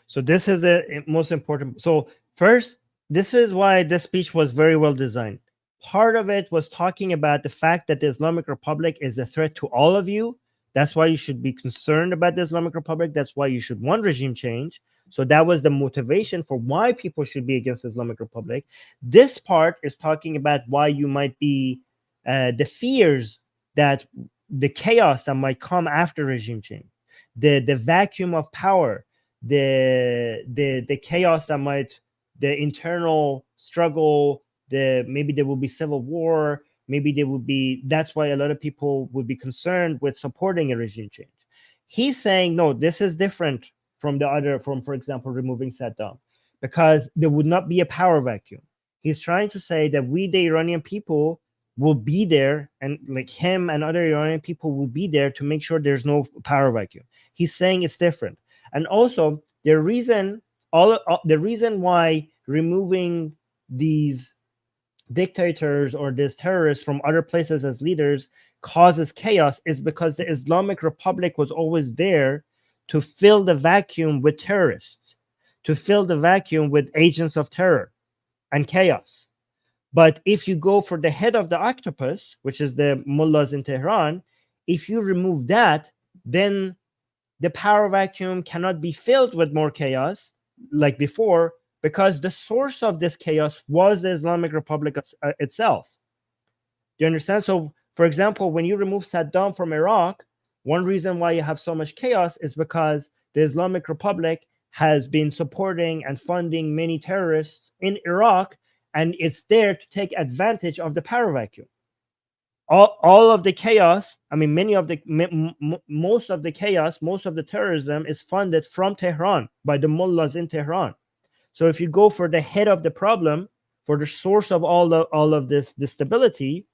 Speaker 1: So this is the most important. So first, this is why this speech was very well designed. Part of it was talking about the fact that the Islamic Republic is a threat to all of you. That's why you should be concerned about the Islamic Republic. That's why you should want regime change. So that was the motivation for why people should be against the Islamic Republic. This part is talking about why you might be the fears that the chaos that might come after regime change, the vacuum of power, the chaos that might, the internal struggle, maybe there will be civil war, maybe there would be, that's why a lot of people would be concerned with supporting a regime change. He's saying, no, this is different from the other, from, for example, removing Saddam, because there would not be a power vacuum. He's trying to say that we, the Iranian people, will be there, and like him and other Iranian people will be there to make sure there's no power vacuum. He's saying it's different. And also the reason why removing these dictators or these terrorists from other places as leaders causes chaos is because the Islamic Republic was always there to fill the vacuum with terrorists, to fill the vacuum with agents of terror and chaos. But if you go for the head of the octopus, which is the mullahs in Tehran, if you remove that, then the power vacuum cannot be filled with more chaos like before, because the source of this chaos was the Islamic Republic itself. Do you understand? So, for example, when you remove Saddam from Iraq, one reason why you have so much chaos is because the Islamic Republic has been supporting and funding many terrorists in Iraq, and it's there to take advantage of the power vacuum. All of the chaos, I mean, most of the chaos, most of the terrorism is funded from Tehran by the mullahs in Tehran. So if you go for the head of the problem, for the source of all of this stability,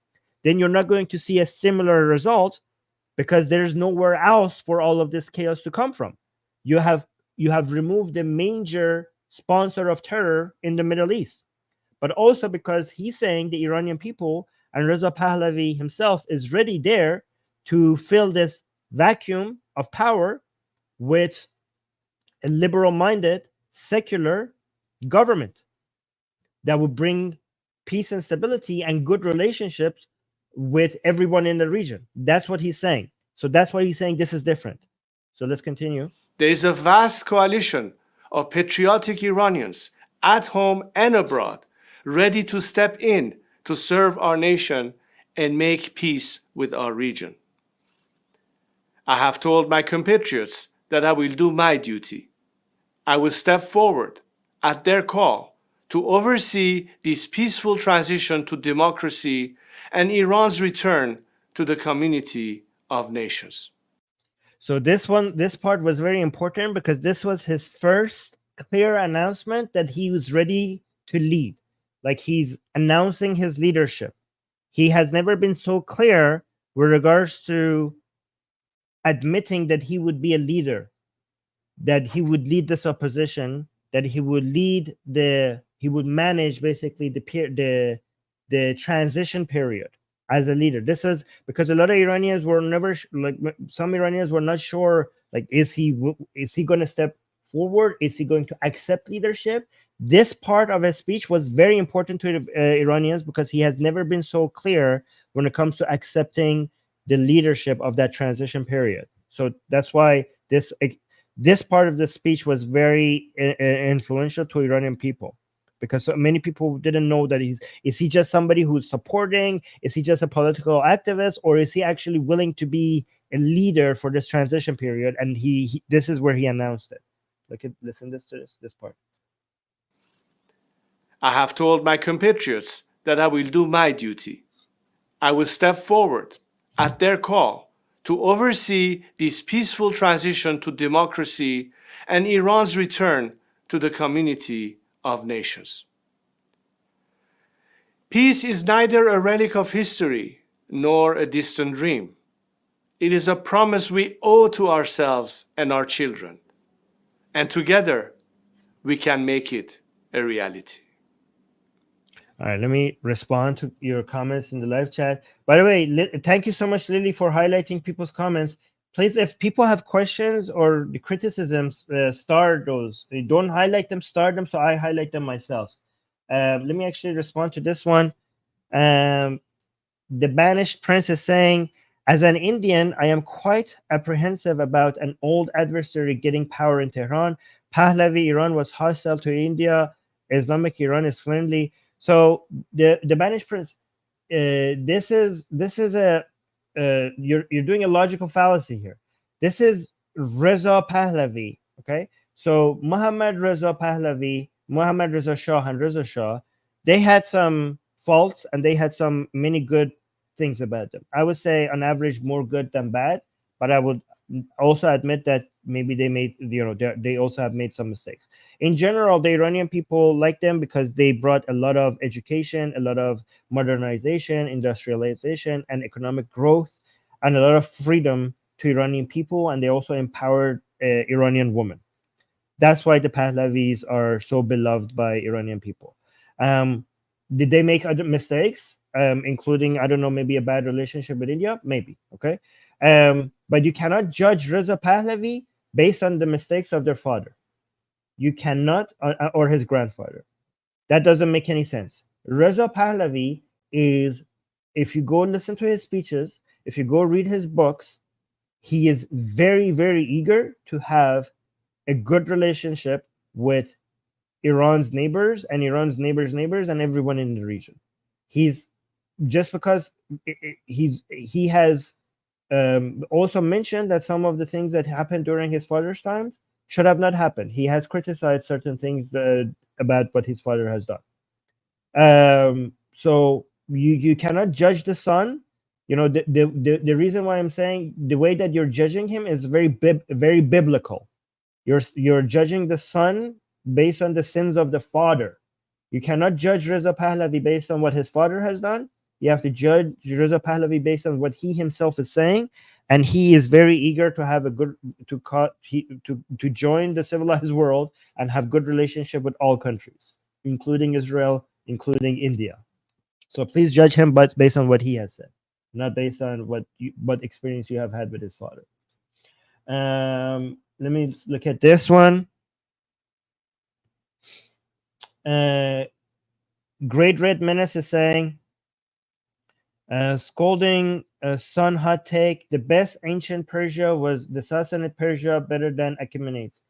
Speaker 1: then you're not going to see a similar result, because there's nowhere else for all of this chaos to come from. You have removed the major sponsor of terror in the Middle East. But also because he's saying the Iranian people and Reza Pahlavi himself is ready there to fill this vacuum of power with a liberal-minded, secular government that would bring peace and stability and good relationships with everyone in the region. That's what he's saying. So that's why he's saying this is different. So let's continue.
Speaker 2: There is a vast coalition of patriotic Iranians at home and abroad, ready to step in to serve our nation and make peace with our region. I have told my compatriots that I will do my duty. I will step forward at their call to oversee this peaceful transition to democracy and Iran's return to the community of nations.
Speaker 1: So this part was very important, because this was his first clear announcement that he was ready to lead. Like, he's announcing his leadership. He has never been so clear with regards to admitting that he would be a leader, that he would lead this opposition, that he would manage basically the transition period as a leader. This is because a lot of Iranians were never, some Iranians were not sure, like, is he going to step forward? Is he going to accept leadership? This part of his speech was very important to the Iranians because he has never been so clear when it comes to accepting the leadership of that transition period. So that's why this part of the speech was very influential to Iranian people, because so many people didn't know that is he just somebody who's supporting, is he just a political activist, or is he actually willing to be a leader for this transition period? And he this is where he announced it. Listen this to this part.
Speaker 2: I have told my compatriots that I will do my duty. I will step forward at their call to oversee this peaceful transition to democracy and Iran's return to the community of nations. Peace is neither a relic of history nor a distant dream. It is a promise we owe to ourselves and our children, and together we can make it a reality.
Speaker 1: All right, let me respond to your comments in the live chat. By the way, thank you so much, Lily, for highlighting people's comments. Please, if people have questions or the criticisms, star those. Don't highlight them, star them, so I highlight them myself. Let me actually respond to this one. The banished prince is saying, as an Indian, I am quite apprehensive about an old adversary getting power in Tehran. Pahlavi Iran was hostile to India. Islamic Iran is friendly. So the banished prince, this is a you're doing a logical fallacy here. This is Reza Pahlavi. Okay, so Muhammad Reza Pahlavi, Muhammad Reza Shah, and Reza Shah, they had some faults and they had some many good things about them. I would say on average more good than bad, but I would also admit that maybe they made, they also have made some mistakes. In general, the Iranian people like them because they brought a lot of education, a lot of modernization, industrialization, and economic growth, and a lot of freedom to Iranian people, and they also empowered Iranian women. That's why the Pahlavis are so beloved by Iranian people. Did they make other mistakes, including, I don't know, maybe a bad relationship with India? Maybe, okay? But you cannot judge Reza Pahlavi based on the mistakes of their father. You cannot, or his grandfather. That doesn't make any sense. Reza Pahlavi is, if you go listen to his speeches, if you go read his books, he is very, very eager to have a good relationship with Iran's neighbors and Iran's neighbors and everyone in the region. He's just because he has also mentioned that some of the things that happened during his father's times should have not happened. He has criticized certain things about what his father has done. So you cannot judge the son. The reason why I'm saying the way that you're judging him is very biblical. You're judging the son based on the sins of the father. You cannot judge Reza Pahlavi based on what his father has done. You have to judge Reza Pahlavi based on what he himself is saying, and he is very eager to have a good to join the civilized world and have good relationship with all countries, including Israel, including India. So please judge him, but based on what he has said, not based on what experience you have had with his father. Let me look at this one. Great Red Menace is saying, scolding Sun hot take, the best ancient Persia was the Sassanid Persia, better than Achaemenids.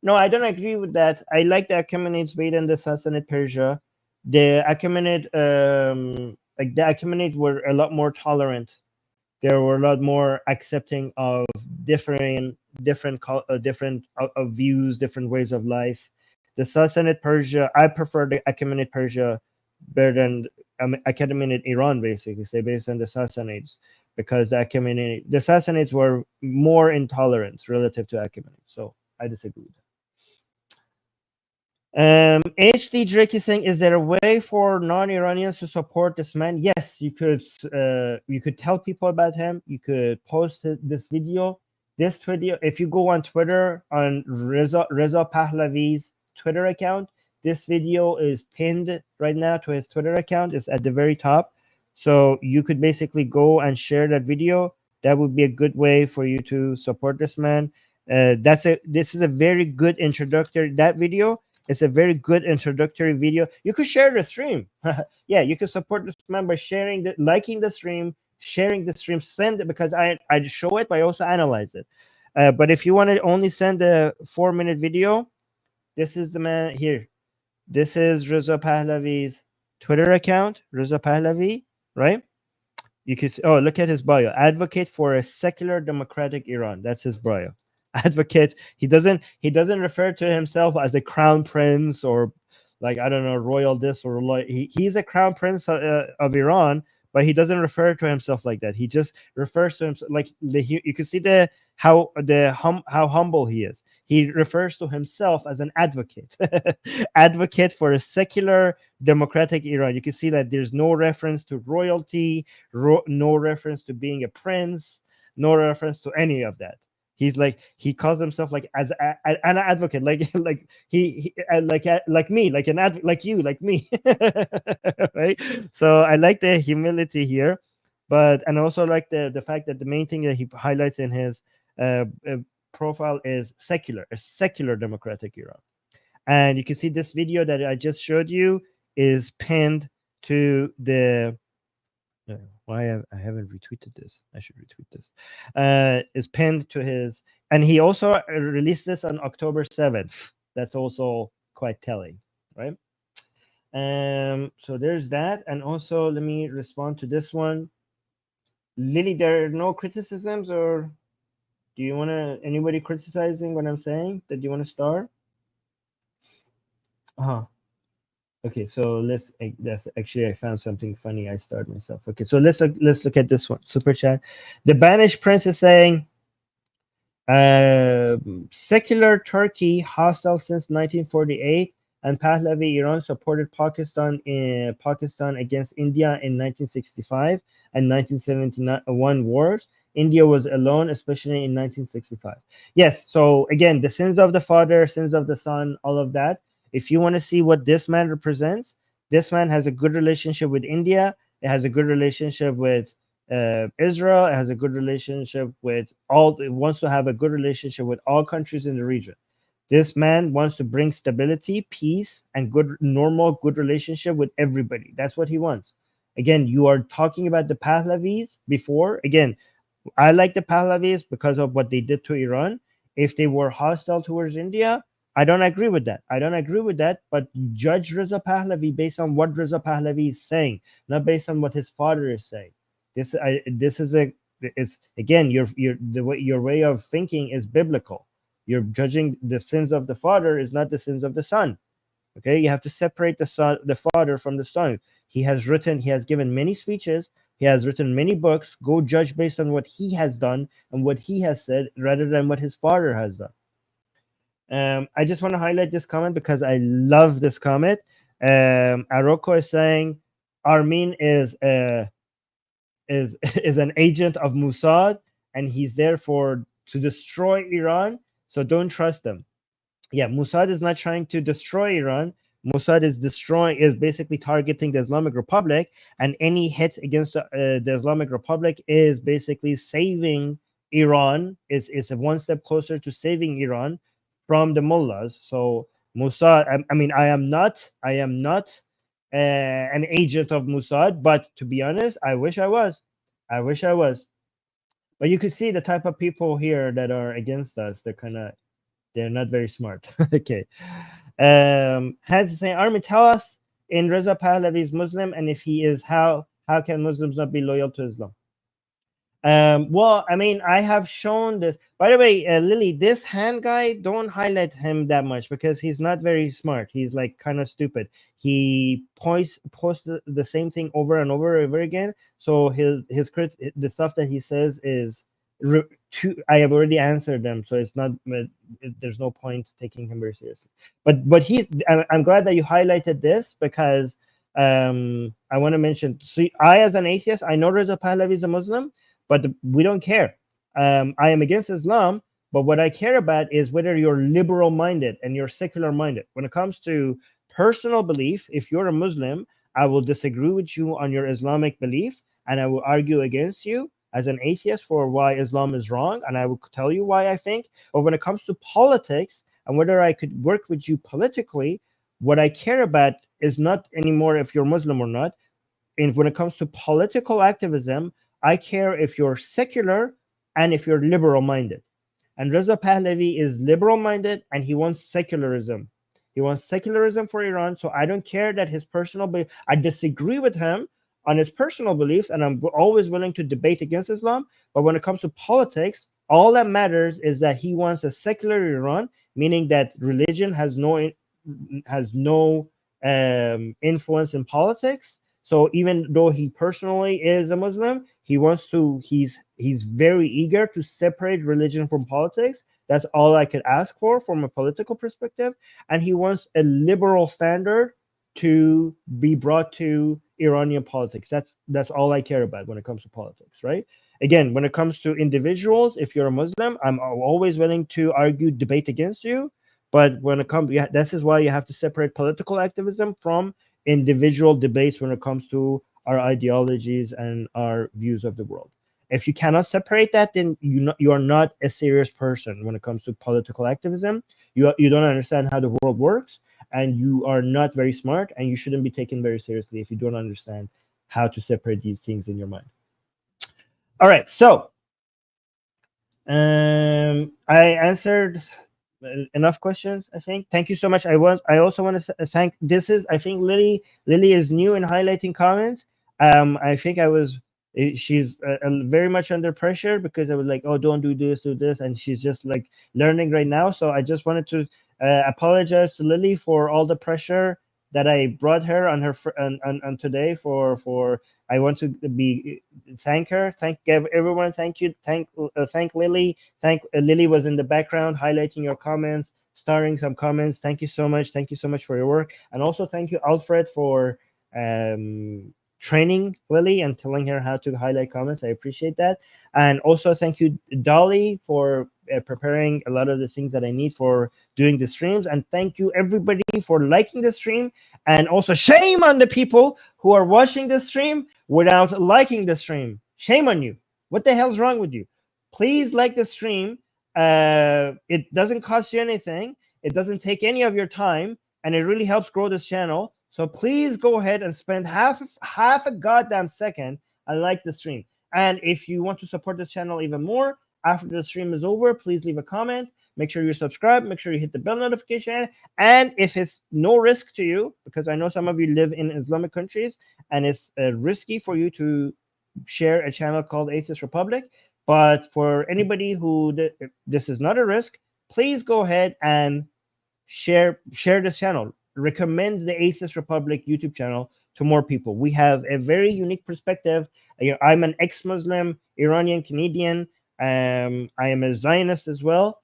Speaker 1: No, I don't agree with that. I like the Achaemenids better than the Sassanid Persia. The Achaemenids were a lot more tolerant. They were a lot more accepting of different views, different ways of life. The Sassanid Persia, I prefer the Achaemenid Persia better than Achaemenid Iran, basically, say based on the Sassanids, because the Sassanids were more intolerant relative to Achaemenids. So I disagree with that. HD Drake is saying, is there a way for non-Iranians to support this man? Yes, you could tell people about him. You could post this video. If you go on Twitter, on Reza Pahlavi's Twitter account, this video is pinned right now to his Twitter account. It's at the very top. So you could basically go and share that video. That would be a good way for you to support this man. This is a very good introductory. That video It's a very good introductory video. You could share the stream. Yeah, you can support this man by sharing the, liking the stream, sharing the stream, send it, because I show it, but I also analyze it. But if you want to only send a 4-minute video, this is the man here. This is Reza Pahlavi's Twitter account, Reza Pahlavi, right? You can see, oh, look at his bio. Advocate for a secular democratic Iran. That's his bio. Advocate. He doesn't refer to himself as a crown prince or, like, I don't know, royal this or royal. He's a crown prince of Iran, but he doesn't refer to himself like that. He just refers to himself like you can see how humble he is. He refers to himself as an advocate, advocate for a secular democratic Iran. You can see that there's no reference to royalty, no reference to being a prince, no reference to any of that. He's like, he calls himself like as an advocate, like like like me, like an like you, like me, right? So I like the humility here, but and also like the fact that the main thing that he highlights in his uh, uh, profile is a secular democratic Iran. And you can see this video that I just showed you is pinned to the why I haven't retweeted this. I should retweet this. Is pinned to his, and he also released this on October 7th. That's also quite telling, right? So there's that, and also let me respond to this one. Lily, there are no criticisms, or do you want to anybody criticizing what I'm saying that you want to start? Okay, so that's actually, I found something funny. I started myself. Okay, so let's look at this one. Super chat. The Banished Prince is saying, secular Turkey hostile since 1948, and Pahlavi Iran supported Pakistan against India in 1965 and 1971 wars. India was alone, especially in 1965. Yes. So again, the sins of the father, sins of the son, all of that. If you want to see what this man represents, this man has a good relationship with India. It has a good relationship with Israel. It has a good relationship with all. It wants to have a good relationship with all countries in the region. This man wants to bring stability, peace, and good, normal, good relationship with everybody. That's what he wants. Again, you are talking about the Pahlavis before. Again, I like the Pahlavis because of what they did to Iran. If they were hostile towards India, I don't agree with that. I don't agree with that. But judge Reza Pahlavi based on what Reza Pahlavi is saying, not based on what his father is saying. This is again, your way of thinking is biblical. You're judging the sins of the father is not the sins of the son. Okay, you have to separate the father from the son. He has given many speeches. He has written many books. Go judge based on what he has done and what he has said, rather than what his father has done. I just want to highlight this comment because I love this comment. Aroko is saying Armin is is an agent of Mossad, and he's there to destroy Iran. So don't trust them. Yeah, Mossad is not trying to destroy Iran. Mossad is basically targeting the Islamic Republic, and any hit against the Islamic Republic is basically saving Iran. It's a one step closer to saving Iran from the mullahs. So Mossad, I mean, I am not an agent of Mossad, but to be honest, I wish I was. I wish I was. But you could see the type of people here that are against us. They're not very smart. Okay. Has the same Army tell us in Reza Pahlavi is Muslim, and if he is, how can Muslims not be loyal to Islam? Well, I mean, I have shown this. By the way, Lily, this hand guy, don't highlight him that much because he's not very smart. He's like kind of stupid. He posts the same thing over and over again. So the stuff that he says is I have already answered them, so it's not. There's no point taking him very seriously. But I'm glad that you highlighted this because I want to mention. See, I as an atheist, I know Reza Pahlavi is a Muslim, but we don't care. I am against Islam, but what I care about is whether you're liberal minded and you're secular minded. When it comes to personal belief, if you're a Muslim, I will disagree with you on your Islamic belief, and I will argue against you as an atheist for why Islam is wrong, and I will tell you why I think. But when it comes to politics, and whether I could work with you politically, what I care about is not anymore if you're Muslim or not. And when it comes to political activism, I care if you're secular and if you're liberal minded. And Reza Pahlavi is liberal minded and he wants secularism. He wants secularism for Iran. So I don't care that his personal belief, I disagree with him on his personal beliefs, and I'm always willing to debate against Islam. But when it comes to politics, all that matters is that he wants a secular Iran, meaning that religion has no influence in politics. So even though he personally is a Muslim, he wants to. He's very eager to separate religion from politics. That's all I could ask for from a political perspective. And he wants a liberal standard to be brought to Iranian politics. That's all I care about when it comes to politics, right? Again, when it comes to individuals, if you're a Muslim, I'm always willing to argue, debate against you. But when it comes, yeah, this is why you have to separate political activism from individual debates when it comes to our ideologies and our views of the world. If you cannot separate that, then you are not a serious person when it comes to political activism. You don't understand how the world works, and you are not very smart, and you shouldn't be taken very seriously if you don't understand how to separate these things in your mind. All right, so I answered enough questions, I think. Thank you so much. I also want to thank, this is, I think Lily is new in highlighting comments. I think she's very much under pressure because I was like, oh, don't do this, and she's just like learning right now. So I just wanted to apologize to Lily for all the pressure that I brought her on her on today. For I want to thank her, thank everyone, thank you, thank Lily. Lily was in the background highlighting your comments, starring some comments. Thank you so much for your work. And also thank you, Alfred, for training Lily and telling her how to highlight comments. I appreciate that. And also thank you, Dolly, for preparing a lot of the things that I need for doing the streams. And thank you everybody for liking the stream. And also shame on the people who are watching the stream without liking the stream. Shame on you. What the hell's wrong with you? Please like the stream. It doesn't cost you anything. It doesn't take any of your time, and it really helps grow this channel. So please go ahead and spend half a goddamn second and like the stream. And if you want to support this channel even more, after the stream is over, please leave a comment. Make sure you subscribe. Make sure you hit the bell notification. And if it's no risk to you, because I know some of you live in Islamic countries, and it's risky for you to share a channel called Atheist Republic. But for anybody who this is not a risk, please go ahead and share this channel. Recommend the Atheist Republic YouTube channel to more people. We have a very unique perspective. I'm an ex-Muslim, Iranian Canadian. I am a Zionist as well.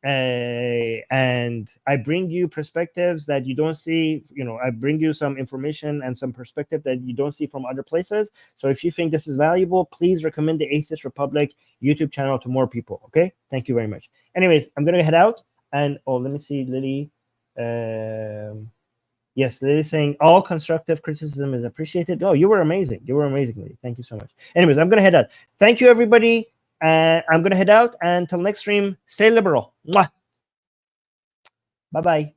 Speaker 1: And I bring you perspectives that you don't see. I bring you some information and some perspective that you don't see from other places. So if you think this is valuable, please recommend the Atheist Republic YouTube channel to more people. Okay, thank you very much. Anyways, I'm gonna head out. And let me see, Lily. Yes, Lily saying all constructive criticism is appreciated. Oh, you were amazing. You were amazing, Lily. Thank you so much. Anyways, I'm gonna head out. Thank you, everybody. I'm gonna head out. Until next stream, stay liberal. Mwah. Bye-bye.